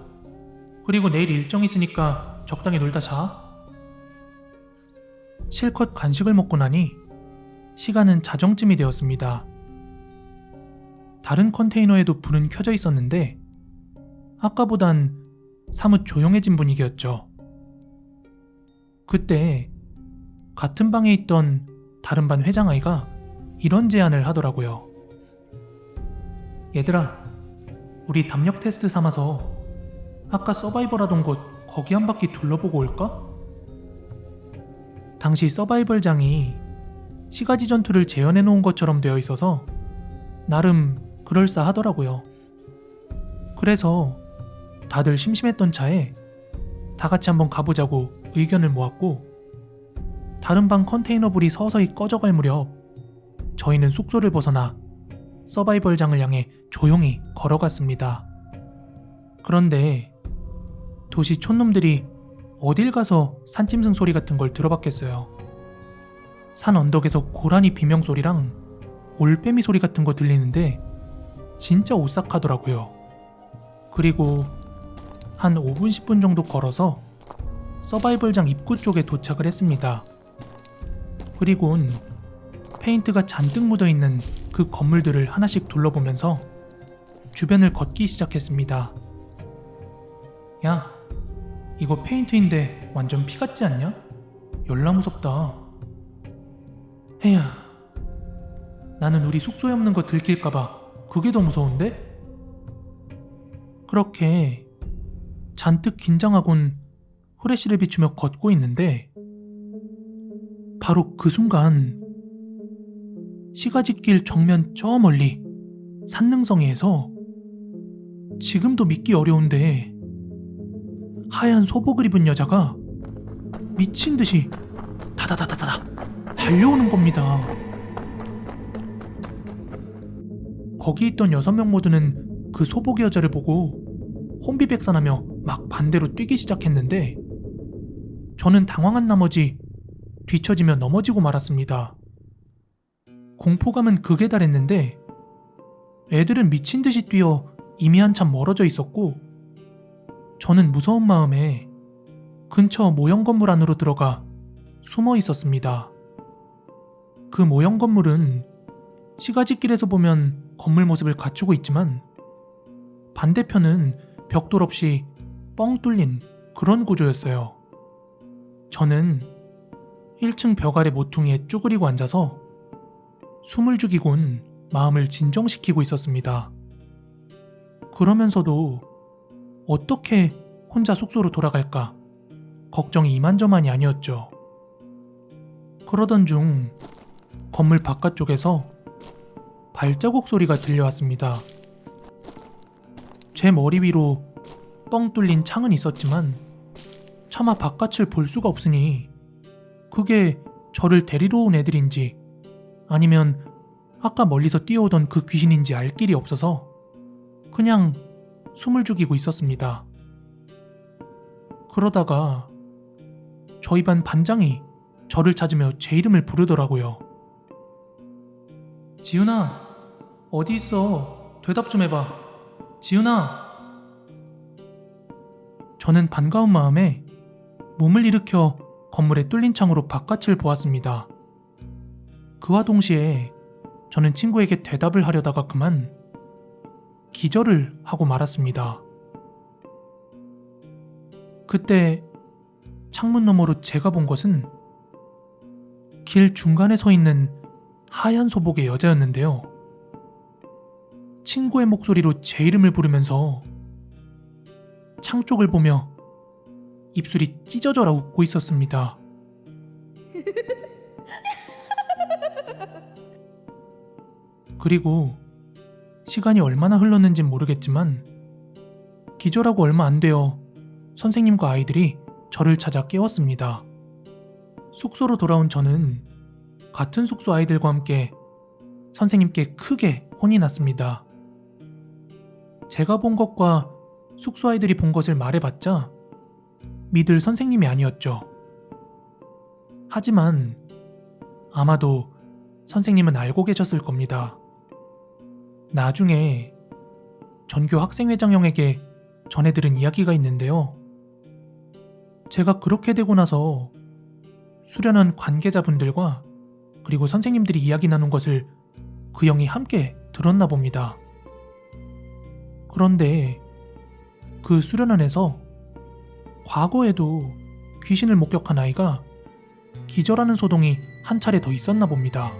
그리고 내일 일정 있으니까 적당히 놀다 자. 실컷 간식을 먹고 나니 시간은 자정쯤이 되었습니다. 다른 컨테이너에도 불은 켜져 있었는데 아까보단 사뭇 조용해진 분위기였죠. 그때 같은 방에 있던 다른 반 회장아이가 이런 제안을 하더라고요. 얘들아, 우리 담력 테스트 삼아서 아까 서바이벌 하던 곳 거기 한 바퀴 둘러보고 올까? 당시 서바이벌장이 시가지 전투를 재현해 놓은 것처럼 되어 있어서 나름 그럴싸하더라고요. 그래서 다들 심심했던 차에 다 같이 한번 가보자고 의견을 모았고, 다른 방 컨테이너 불이 서서히 꺼져갈 무렵 저희는 숙소를 벗어나 서바이벌장을 향해 조용히 걸어갔습니다. 그런데 도시 촌놈들이 어딜 가서 산짐승 소리 같은 걸 들어봤겠어요. 산 언덕에서 고라니 비명소리랑 올빼미 소리 같은 거 들리는데 진짜 오싹하더라고요. 그리고 한 5분 10분 정도 걸어서 서바이벌장 입구 쪽에 도착을 했습니다. 그리곤 페인트가 잔뜩 묻어있는 그 건물들을 하나씩 둘러보면서 주변을 걷기 시작했습니다. 야, 이거 페인트인데 완전 피 같지 않냐? 열나 무섭다. 에휴, 나는 우리 숙소에 없는 거 들킬까봐 그게 더 무서운데? 그렇게 잔뜩 긴장하곤 후레쉬를 비추며 걷고 있는데 바로 그 순간 시가지길 정면 저 멀리 산능성이에서 지금도 믿기 어려운데 하얀 소복을 입은 여자가 미친 듯이 다다다다다 달려오는 겁니다. 거기 있던 6명 모두는 그 소복의 여자를 보고 혼비백산하며 막 반대로 뛰기 시작했는데 저는 당황한 나머지 뒤처지며 넘어지고 말았습니다. 공포감은 극에 달했는데 애들은 미친 듯이 뛰어 이미 한참 멀어져 있었고, 저는 무서운 마음에 근처 모형 건물 안으로 들어가 숨어 있었습니다. 그 모형 건물은 시가지길에서 보면 건물 모습을 갖추고 있지만 반대편은 벽돌 없이 뻥 뚫린 그런 구조였어요. 저는 1층 벽 아래 모퉁이에 쭈그리고 앉아서 숨을 죽이곤 마음을 진정시키고 있었습니다. 그러면서도 어떻게 혼자 숙소로 돌아갈까 걱정이 이만저만이 아니었죠. 그러던 중 건물 바깥쪽에서 발자국 소리가 들려왔습니다. 제 머리 위로 뻥 뚫린 창은 있었지만 차마 바깥을 볼 수가 없으니 그게 저를 데리러 온 애들인지 아니면 아까 멀리서 뛰어오던 그 귀신인지 알 길이 없어서 그냥 숨을 죽이고 있었습니다. 그러다가 저희 반 반장이 저를 찾으며 제 이름을 부르더라고요. 지훈아, 어디 있어? 대답 좀 해봐. 지훈아. 저는 반가운 마음에 몸을 일으켜 건물의 뚫린 창으로 바깥을 보았습니다. 그와 동시에 저는 친구에게 대답을 하려다가 그만 기절을 하고 말았습니다. 그때 창문 너머로 제가 본 것은 길 중간에 서 있는 하얀 소복의 여자였는데요. 친구의 목소리로 제 이름을 부르면서 창 쪽을 보며 입술이 찢어져라 웃고 있었습니다. 그리고 시간이 얼마나 흘렀는진 모르겠지만 기절하고 얼마 안 되어 선생님과 아이들이 저를 찾아 깨웠습니다. 숙소로 돌아온 저는 같은 숙소 아이들과 함께 선생님께 크게 혼이 났습니다. 제가 본 것과 숙소 아이들이 본 것을 말해봤자 믿을 선생님이 아니었죠. 하지만 아마도 선생님은 알고 계셨을 겁니다. 나중에 전교 학생회장 형에게 전해들은 이야기가 있는데요. 제가 그렇게 되고 나서 수련한 관계자분들과 그리고 선생님들이 이야기 나눈 것을 그 형이 함께 들었나 봅니다. 그런데 그 수련원에서 과거에도 귀신을 목격한 아이가 기절하는 소동이 한 차례 더 있었나 봅니다.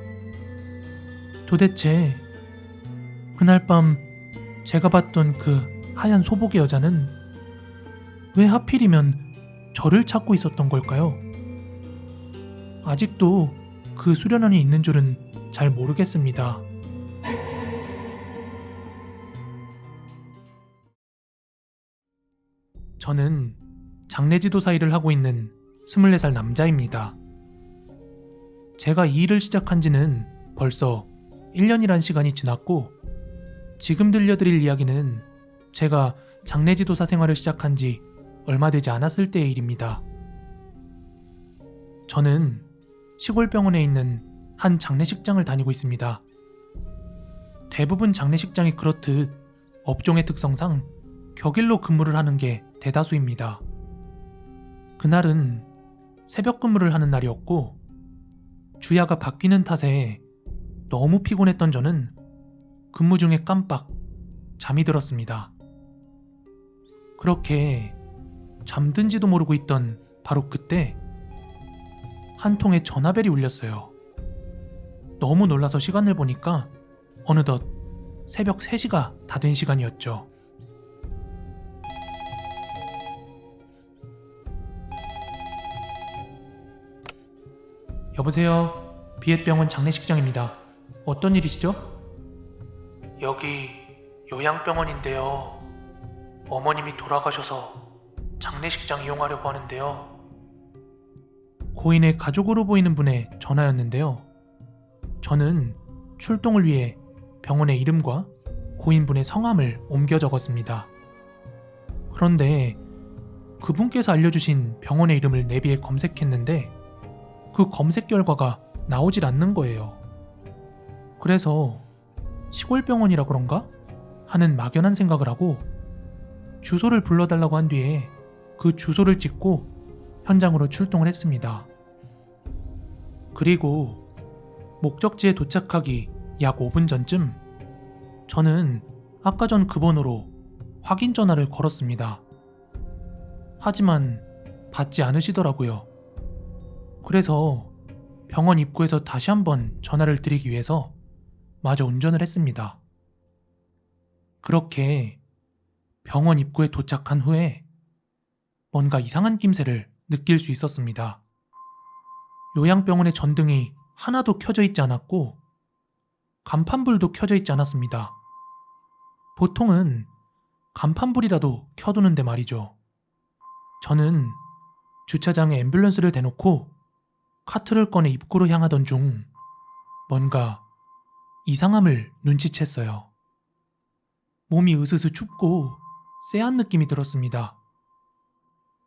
도대체 그날 밤 제가 봤던 그 하얀 소복의 여자는 왜 하필이면 저를 찾고 있었던 걸까요? 아직도 그 수련원이 있는 줄은 잘 모르겠습니다. 저는 장례지도사 일을 하고 있는 24살 남자입니다. 제가 이 일을 시작한 지는 벌써 1년이란 시간이 지났고, 지금 들려드릴 이야기는 제가 장례지도사 생활을 시작한 지 얼마 되지 않았을 때의 일입니다. 저는 시골 병원에 있는 한 장례식장을 다니고 있습니다. 대부분 장례식장이 그렇듯 업종의 특성상 격일로 근무를 하는 게 대다수입니다. 그날은 새벽 근무를 하는 날이었고, 주야가 바뀌는 탓에 너무 피곤했던 저는 근무 중에 깜빡 잠이 들었습니다. 그렇게 잠든지도 모르고 있던 바로 그때 한 통의 전화벨이 울렸어요. 너무 놀라서 시간을 보니까 어느덧 새벽 3시가 다 된 시간이었죠. 여보세요. 비엣병원 장례식장입니다. 어떤 일이시죠? 여기 요양병원인데요. 어머님이 돌아가셔서 장례식장 이용하려고 하는데요. 고인의 가족으로 보이는 분의 전화였는데요. 저는 출동을 위해 병원의 이름과 고인분의 성함을 옮겨 적었습니다. 그런데 그분께서 알려주신 병원의 이름을 내비에 검색했는데 그 검색 결과가 나오질 않는 거예요. 그래서 시골 병원이라 그런가? 하는 막연한 생각을 하고 주소를 불러달라고 한 뒤에 그 주소를 찍고 현장으로 출동을 했습니다. 그리고 목적지에 도착하기 약 5분 전쯤 저는 아까 전 그 번호로 확인 전화를 걸었습니다. 하지만 받지 않으시더라고요. 그래서 병원 입구에서 다시 한번 전화를 드리기 위해서 마저 운전을 했습니다. 그렇게 병원 입구에 도착한 후에 뭔가 이상한 낌새를 느낄 수 있었습니다. 요양병원의 전등이 하나도 켜져 있지 않았고 간판불도 켜져 있지 않았습니다. 보통은 간판불이라도 켜두는데 말이죠. 저는 주차장에 앰뷸런스를 대놓고 카트를 꺼내 입구로 향하던 중 뭔가 이상함을 눈치챘어요. 몸이 으스스 춥고 쎄한 느낌이 들었습니다.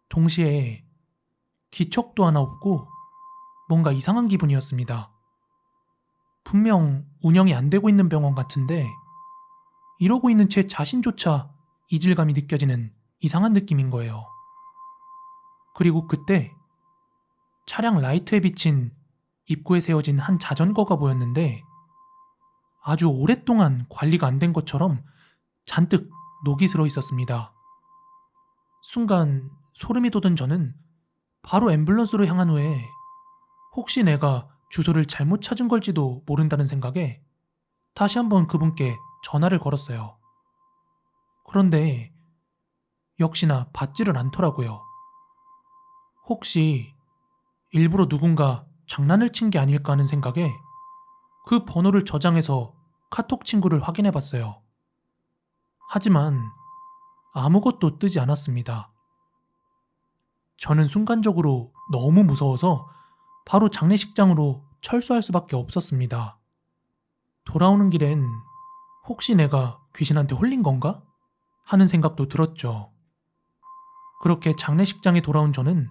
동시에 기척도 하나 없고 뭔가 이상한 기분이었습니다. 분명 운영이 안 되고 있는 병원 같은데 이러고 있는 제 자신조차 이질감이 느껴지는 이상한 느낌인 거예요. 그리고 그때 차량 라이트에 비친 입구에 세워진 한 자전거가 보였는데 아주 오랫동안 관리가 안 된 것처럼 잔뜩 녹이 슬어 있었습니다. 순간 소름이 돋은 저는 바로 앰뷸런스로 향한 후에 혹시 내가 주소를 잘못 찾은 걸지도 모른다는 생각에 다시 한번 그분께 전화를 걸었어요. 그런데 역시나 받지를 않더라고요. 혹시 일부러 누군가 장난을 친 게 아닐까 하는 생각에 그 번호를 저장해서 카톡 친구를 확인해 봤어요. 하지만 아무것도 뜨지 않았습니다. 저는 순간적으로 너무 무서워서 바로 장례식장으로 철수할 수밖에 없었습니다. 돌아오는 길엔 혹시 내가 귀신한테 홀린 건가? 하는 생각도 들었죠. 그렇게 장례식장에 돌아온 저는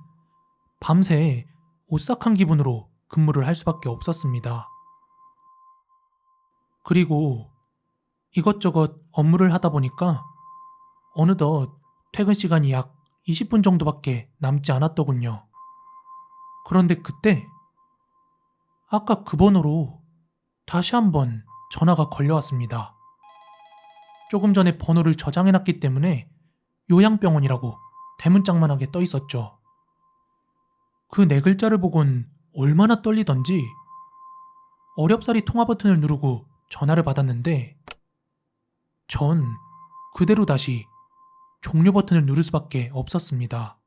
밤새 오싹한 기분으로 근무를 할 수밖에 없었습니다. 그리고 이것저것 업무를 하다 보니까 어느덧 퇴근 시간이 약 20분 정도밖에 남지 않았더군요. 그런데 그때 아까 그 번호로 다시 한번 전화가 걸려왔습니다. 조금 전에 번호를 저장해놨기 때문에 요양병원이라고 대문짝만하게 떠 있었죠. 그 네 글자를 보곤 얼마나 떨리던지 어렵사리 통화 버튼을 누르고 전화를 받았는데 전 그대로 다시 종료 버튼을 누를 수밖에 없었습니다.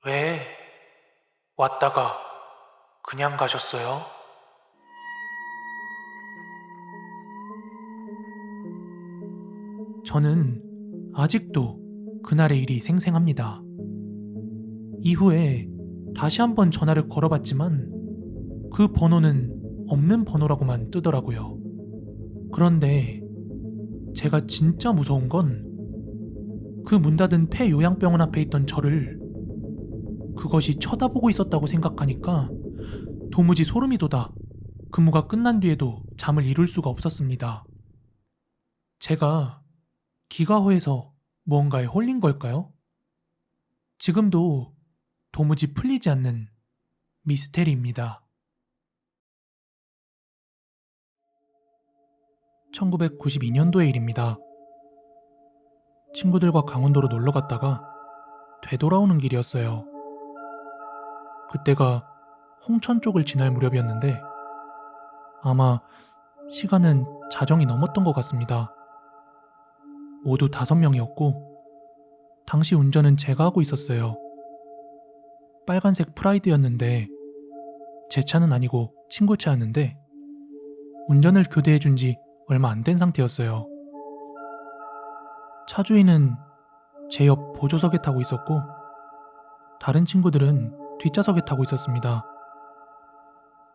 왜 왔다가 그냥 가셨어요? 저는 아직도 그날의 일이 생생합니다. 이후에 다시 한번 전화를 걸어봤지만 그 번호는 없는 번호라고만 뜨더라고요. 그런데 제가 진짜 무서운 건 그 문 닫은 폐요양병원 앞에 있던 저를 그것이 쳐다보고 있었다고 생각하니까 도무지 소름이 돋아 근무가 끝난 뒤에도 잠을 이룰 수가 없었습니다. 제가 기가호에서 무언가에 홀린 걸까요? 지금도 도무지 풀리지 않는 미스테리입니다. 1992년도의 일입니다. 친구들과 강원도로 놀러 갔다가 되돌아오는 길이었어요. 그때가 홍천 쪽을 지날 무렵이었는데 아마 시간은 자정이 넘었던 것 같습니다. 모두 5명이었고 당시 운전은 제가 하고 있었어요. 빨간색 프라이드였는데 제 차는 아니고 친구 차였는데 운전을 교대해준 지 얼마 안 된 상태였어요. 차주인은 제 옆 보조석에 타고 있었고 다른 친구들은 뒷좌석에 타고 있었습니다.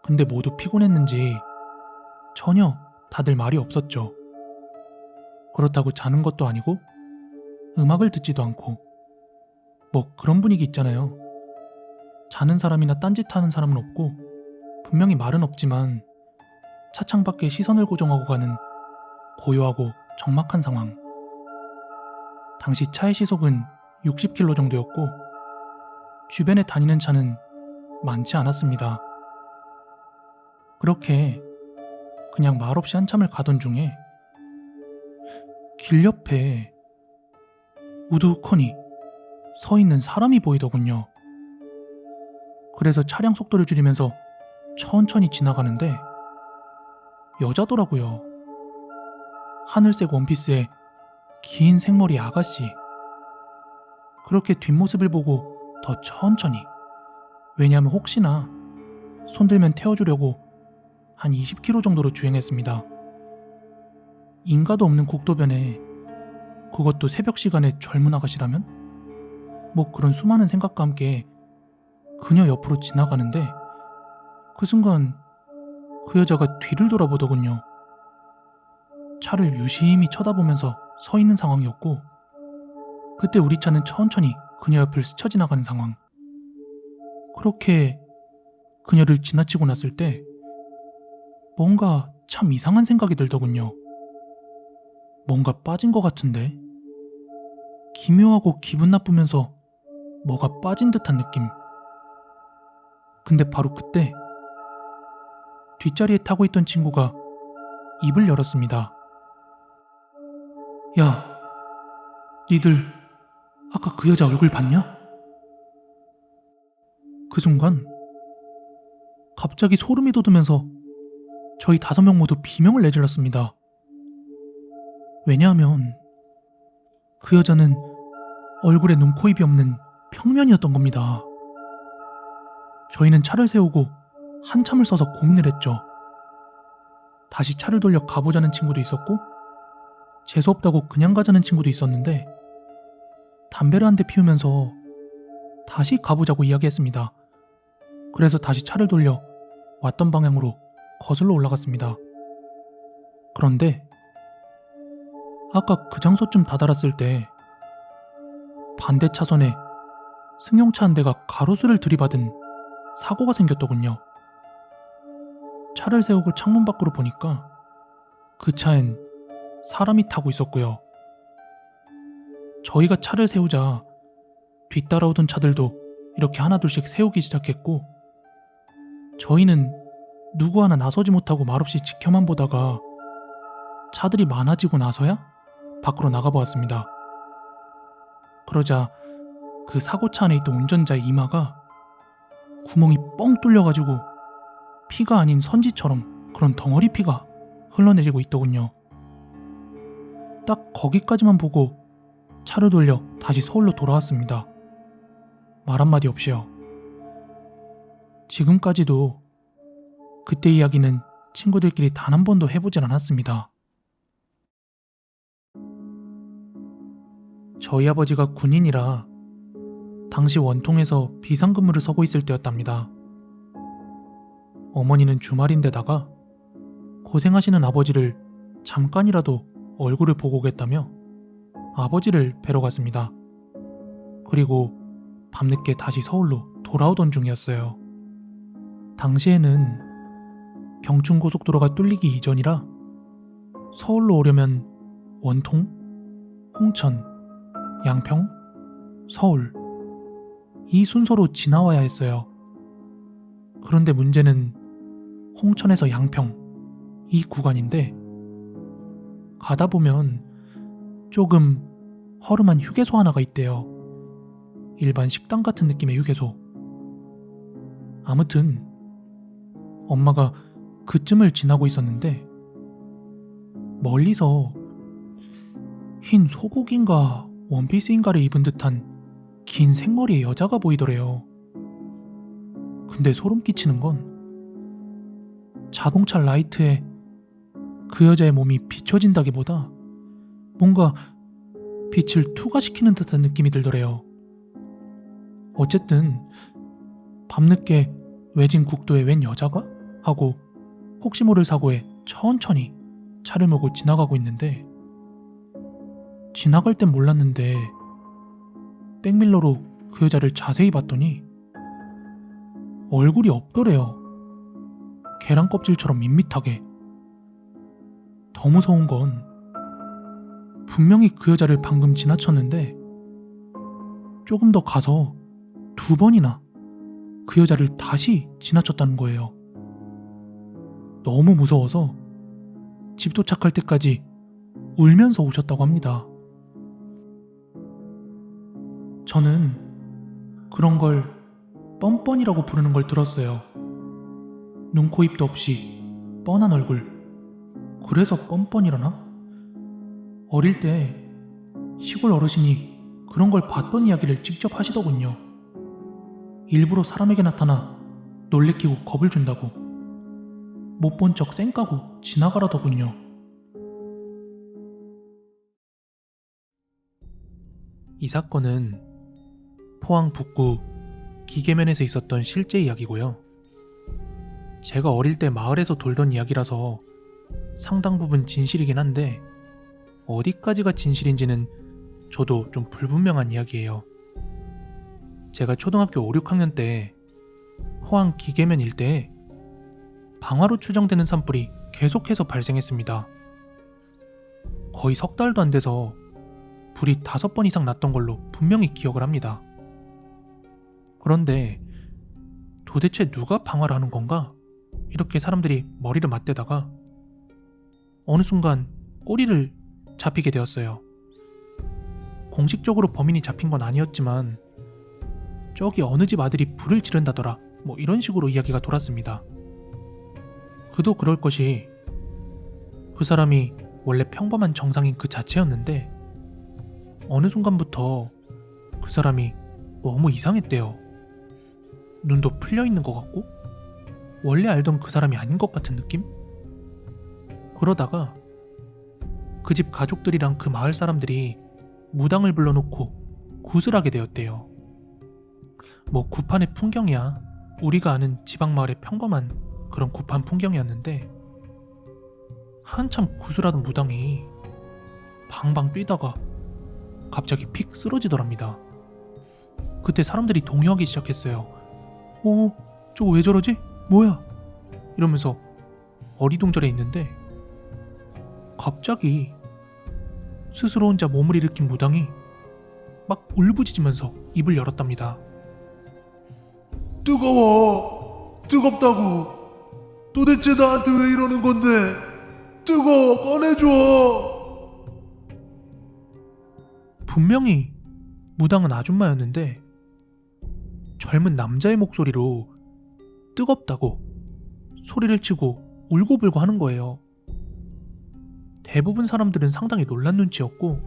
근데 모두 피곤했는지 전혀 다들 말이 없었죠. 그렇다고 자는 것도 아니고 음악을 듣지도 않고 뭐 그런 분위기 있잖아요. 자는 사람이나 딴짓하는 사람은 없고 분명히 말은 없지만 차창 밖에 시선을 고정하고 가는 고요하고 적막한 상황. 당시 차의 시속은 60km 정도였고 주변에 다니는 차는 많지 않았습니다. 그렇게 그냥 말없이 한참을 가던 중에 길 옆에 우두커니 서 있는 사람이 보이더군요. 그래서 차량 속도를 줄이면서 천천히 지나가는데 여자더라고요. 하늘색 원피스에 긴 생머리 아가씨. 그렇게 뒷모습을 보고 더 천천히, 왜냐하면 혹시나 손들면 태워주려고 한 20km 정도로 주행했습니다. 인가도 없는 국도변에 그것도 새벽 시간에 젊은 아가씨라면? 뭐 그런 수많은 생각과 함께 그녀 옆으로 지나가는데 그 순간 그 여자가 뒤를 돌아보더군요. 차를 유심히 쳐다보면서 서 있는 상황이었고 그때 우리 차는 천천히 그녀 옆을 스쳐 지나가는 상황. 그렇게 그녀를 지나치고 났을 때 뭔가 참 이상한 생각이 들더군요. 뭔가 빠진 것 같은데? 기묘하고 기분 나쁘면서 뭐가 빠진 듯한 느낌. 근데 바로 그때 뒷자리에 타고 있던 친구가 입을 열었습니다. 야, 니들 아까 그 여자 얼굴 봤냐? 그 순간 갑자기 소름이 돋으면서 저희 5명 모두 비명을 내질렀습니다. 왜냐하면 그 여자는 얼굴에 눈, 코, 입이 없는 평면이었던 겁니다. 저희는 차를 세우고 한참을 서서 고민을 했죠. 다시 차를 돌려 가보자는 친구도 있었고 재수없다고 그냥 가자는 친구도 있었는데 담배를 한 대 피우면서 다시 가보자고 이야기했습니다. 그래서 다시 차를 돌려 왔던 방향으로 거슬러 올라갔습니다. 그런데 아까 그 장소쯤 다다랐을 때 반대 차선에 승용차 한 대가 가로수를 들이받은 사고가 생겼더군요. 차를 세우고 창문 밖으로 보니까 그 차엔 사람이 타고 있었고요. 저희가 차를 세우자 뒤따라오던 차들도 이렇게 하나둘씩 세우기 시작했고 저희는 누구 하나 나서지 못하고 말없이 지켜만 보다가 차들이 많아지고 나서야 밖으로 나가보았습니다. 그러자 그 사고차 안에 있던 운전자의 이마가 구멍이 뻥 뚫려가지고 피가 아닌 선지처럼 그런 덩어리 피가 흘러내리고 있더군요. 딱 거기까지만 보고 차를 돌려 다시 서울로 돌아왔습니다. 말 한마디 없이요. 지금까지도 그때 이야기는 친구들끼리 단 한 번도 해보질 않았습니다. 저희 아버지가 군인이라 당시 원통에서 비상근무를 서고 있을 때였답니다. 어머니는 주말인데다가 고생하시는 아버지를 잠깐이라도 얼굴을 보고 오겠다며 아버지를 뵈러 갔습니다. 그리고 밤늦게 다시 서울로 돌아오던 중이었어요. 당시에는 경춘고속도로가 뚫리기 이전이라 서울로 오려면 원통, 홍천, 양평, 서울 이 순서로 지나와야 했어요. 그런데 문제는 홍천에서 양평 이 구간인데 가다 보면 조금 허름한 휴게소 하나가 있대요. 일반 식당 같은 느낌의 휴게소. 아무튼 엄마가 그쯤을 지나고 있었는데 멀리서 흰 속옷인가 원피스인가를 입은 듯한 긴 생머리의 여자가 보이더래요. 근데 소름 끼치는 건 자동차 라이트에 그 여자의 몸이 비춰진다기보다 뭔가 빛을 투과시키는 듯한 느낌이 들더래요. 어쨌든 밤늦게 외진 국도에 웬 여자가? 하고 혹시 모를 사고에 천천히 차를 몰고 지나가고 있는데 지나갈 땐 몰랐는데 백밀러로 그 여자를 자세히 봤더니 얼굴이 없더래요. 계란 껍질처럼 밋밋하게. 더 무서운 건 분명히 그 여자를 방금 지나쳤는데 조금 더 가서 2번이나 그 여자를 다시 지나쳤다는 거예요. 너무 무서워서 집 도착할 때까지 울면서 오셨다고 합니다. 저는 그런 걸 뻔뻔이라고 부르는 걸 들었어요. 눈, 코, 입도 없이 뻔한 얼굴. 그래서 뻔뻔이라나? 어릴 때 시골 어르신이 그런 걸 봤던 이야기를 직접 하시더군요. 일부러 사람에게 나타나 놀래키고 겁을 준다고. 못 본 척 쌩까고 지나가라더군요. 이 사건은 포항 북구 기계면에서 있었던 실제 이야기고요. 제가 어릴 때 마을에서 돌던 이야기라서 상당 부분 진실이긴 한데 어디까지가 진실인지는 저도 좀 불분명한 이야기예요. 제가 초등학교 5, 6학년 때 포항 기계면 일대에 방화로 추정되는 산불이 계속해서 발생했습니다. 거의 석 달도 안 돼서 불이 5번 이상 났던 걸로 분명히 기억을 합니다. 그런데 도대체 누가 방화를 하는 건가? 이렇게 사람들이 머리를 맞대다가 어느 순간 꼬리를 잡히게 되었어요. 공식적으로 범인이 잡힌 건 아니었지만 저기 어느 집 아들이 불을 지른다더라 뭐 이런 식으로 이야기가 돌았습니다. 그도 그럴 것이 그 사람이 원래 평범한 정상인 그 자체였는데 어느 순간부터 그 사람이 너무 이상했대요. 눈도 풀려있는 것 같고 원래 알던 그 사람이 아닌 것 같은 느낌? 그러다가 그 집 가족들이랑 그 마을 사람들이 무당을 불러놓고 굿을 하게 되었대요. 뭐 굿판의 풍경이야. 우리가 아는 지방마을의 평범한 그런 굿판 풍경이었는데 한참 굿을 하던 무당이 방방 뛰다가 갑자기 픽 쓰러지더랍니다. 그때 사람들이 동요하기 시작했어요. 저거 왜 저러지? 뭐야? 이러면서 어리둥절해 있는데 갑자기 스스로 혼자 몸을 일으킨 무당이 막 울부짖으면서 입을 열었답니다.
뜨거워! 뜨겁다고. 도대체 나한테 왜 이러는 건데? 뜨거워, 꺼내줘.
분명히 무당은 아줌마였는데 젊은 남자의 목소리로 뜨겁다고 소리를 치고 울고불고 하는 거예요. 대부분 사람들은 상당히 놀란 눈치였고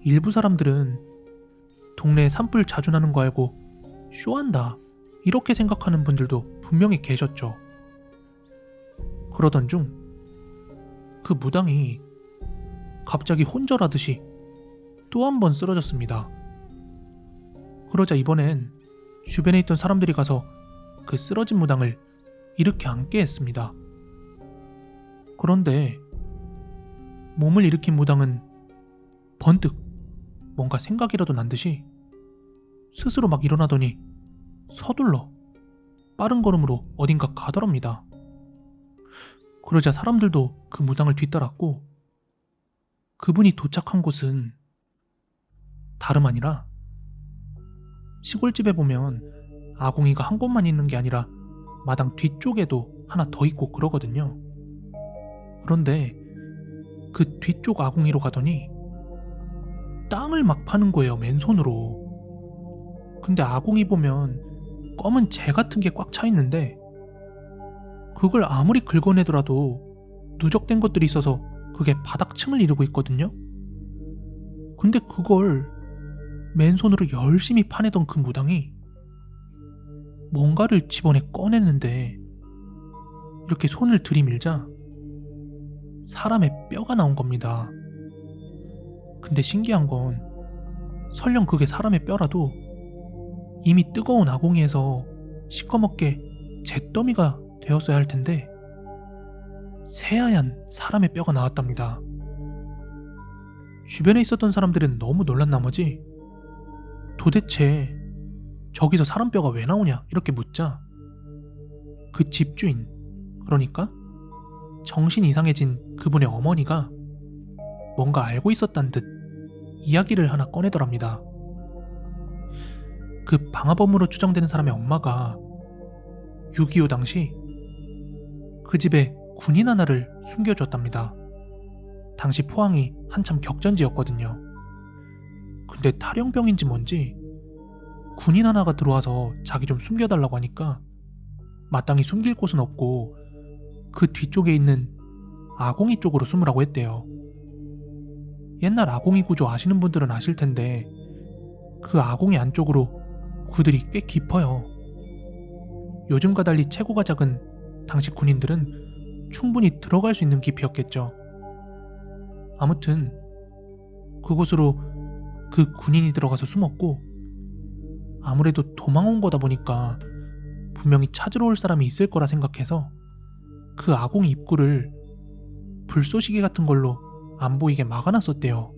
일부 사람들은 동네에 산불 자주 나는 거 알고 쇼한다 이렇게 생각하는 분들도 분명히 계셨죠. 그러던 중 그 무당이 갑자기 혼절하듯이 또 한 번 쓰러졌습니다. 그러자 이번엔 주변에 있던 사람들이 가서 그 쓰러진 무당을 일으켜 앉게 했습니다. 그런데 몸을 일으킨 무당은 번뜩 뭔가 생각이라도 난 듯이 스스로 막 일어나더니 서둘러 빠른 걸음으로 어딘가 가더랍니다. 그러자 사람들도 그 무당을 뒤따랐고 그분이 도착한 곳은 다름 아니라 시골집에 보면 아궁이가 한 곳만 있는 게 아니라 마당 뒤쪽에도 하나 더 있고 그러거든요. 그런데 그 뒤쪽 아궁이로 가더니 땅을 막 파는 거예요, 맨손으로. 근데 아궁이 보면 검은 재 같은 게 꽉 차 있는데 그걸 아무리 긁어내더라도 누적된 것들이 있어서 그게 바닥층을 이루고 있거든요. 근데 그걸 맨손으로 열심히 파내던 그 무당이 뭔가를 집어내 꺼냈는데 이렇게 손을 들이밀자 사람의 뼈가 나온 겁니다. 근데 신기한 건 설령 그게 사람의 뼈라도 이미 뜨거운 아궁이에서 시꺼멓게 잿더미가 되었어야 할 텐데 새하얀 사람의 뼈가 나왔답니다. 주변에 있었던 사람들은 너무 놀란 나머지 도대체 저기서 사람 뼈가 왜 나오냐 이렇게 묻자 그 집주인, 그러니까 정신 이상해진 그분의 어머니가 뭔가 알고 있었단 듯 이야기를 하나 꺼내더랍니다. 그 방화범으로 추정되는 사람의 엄마가 6.25 당시 그 집에 군인 하나를 숨겨주었답니다. 당시 포항이 한참 격전지였거든요. 근데 탈영병인지 뭔지 군인 하나가 들어와서 자기 좀 숨겨달라고 하니까 마땅히 숨길 곳은 없고 그 뒤쪽에 있는 아궁이 쪽으로 숨으라고 했대요. 옛날 아궁이 구조 아시는 분들은 아실 텐데 그 아궁이 안쪽으로 구들이 꽤 깊어요. 요즘과 달리 체구가 작은 당시 군인들은 충분히 들어갈 수 있는 깊이였겠죠. 아무튼 그곳으로 그 군인이 들어가서 숨었고 아무래도 도망 온 거다 보니까 분명히 찾으러 올 사람이 있을 거라 생각해서 그 아궁이 입구를 불쏘시개 같은 걸로 안 보이게 막아놨었대요.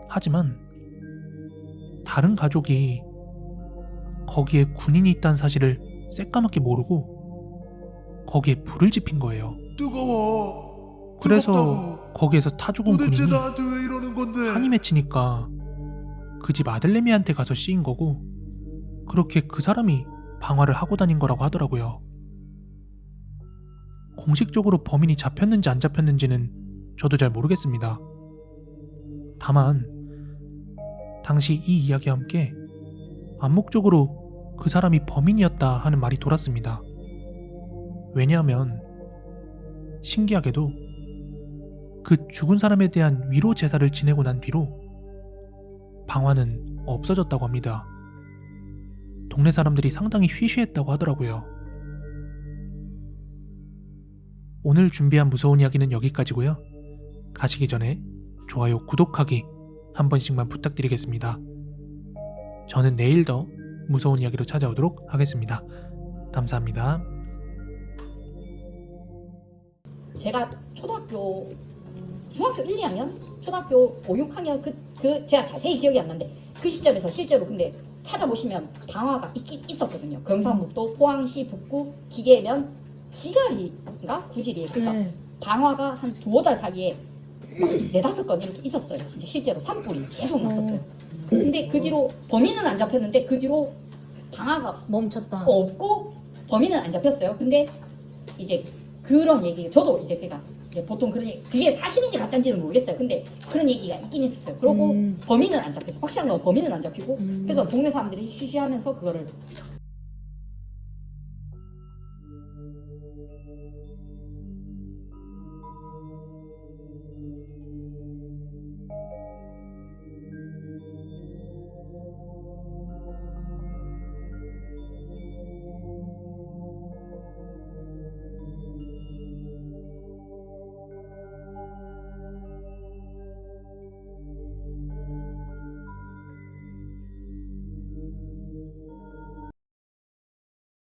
하지만 다른 가족이 거기에 군인이 있다는 사실을 새까맣게 모르고 거기에 불을 지핀 거예요.
뜨거워.
그래서
뜨겁다고.
거기에서 타 죽은
도대체
군인이
나한테 왜 이러는 건데?
한이 맺히니까 그 집 아들내미한테 가서 씌인 거고 그렇게 그 사람이 방화를 하고 다닌 거라고 하더라고요. 공식적으로 범인이 잡혔는지 안 잡혔는지는 저도 잘 모르겠습니다. 다만 당시 이 이야기와 함께 암묵적으로 그 사람이 범인이었다 하는 말이 돌았습니다. 왜냐하면 신기하게도 그 죽은 사람에 대한 위로 제사를 지내고 난 뒤로 방화는 없어졌다고 합니다. 동네 사람들이 상당히 쉬쉬했다고 하더라고요. 오늘 준비한 무서운 이야기는 여기까지고요. 가시기 전에 좋아요, 구독하기 한 번씩만 부탁드리겠습니다. 저는 내일 더 무서운 이야기로 찾아오도록 하겠습니다. 감사합니다.
제가 중학교 1, 2학년? 초등학교 5, 6학년 제가 자세히 기억이 안 나는데 그 시점에서 실제로 근데 찾아보시면 방화가 있긴 있었거든요. 경상북도 포항시 북구 기계면 지갈이인가? 구질이에요. 그러니까 방화가 한 2-5달 사이에 4-5건 이렇게 있었어요. 진짜 실제로 산불이 계속 났었어요. 근데 그 뒤로 범인은 안 잡혔는데 그 뒤로 방화가
멈췄다.
없고 범인은 안 잡혔어요. 근데 이제 그런 얘기 저도 이제 걔가 이제 보통 그런 얘기, 그게 사실인지 가짜인지는 모르겠어요. 근데 그런 얘기가 있긴 있었어요. 그리고 범인은 안 잡혔어. 확실한 건 범인은 안 잡히고 그래서 동네 사람들이 쉬쉬하면서 그거를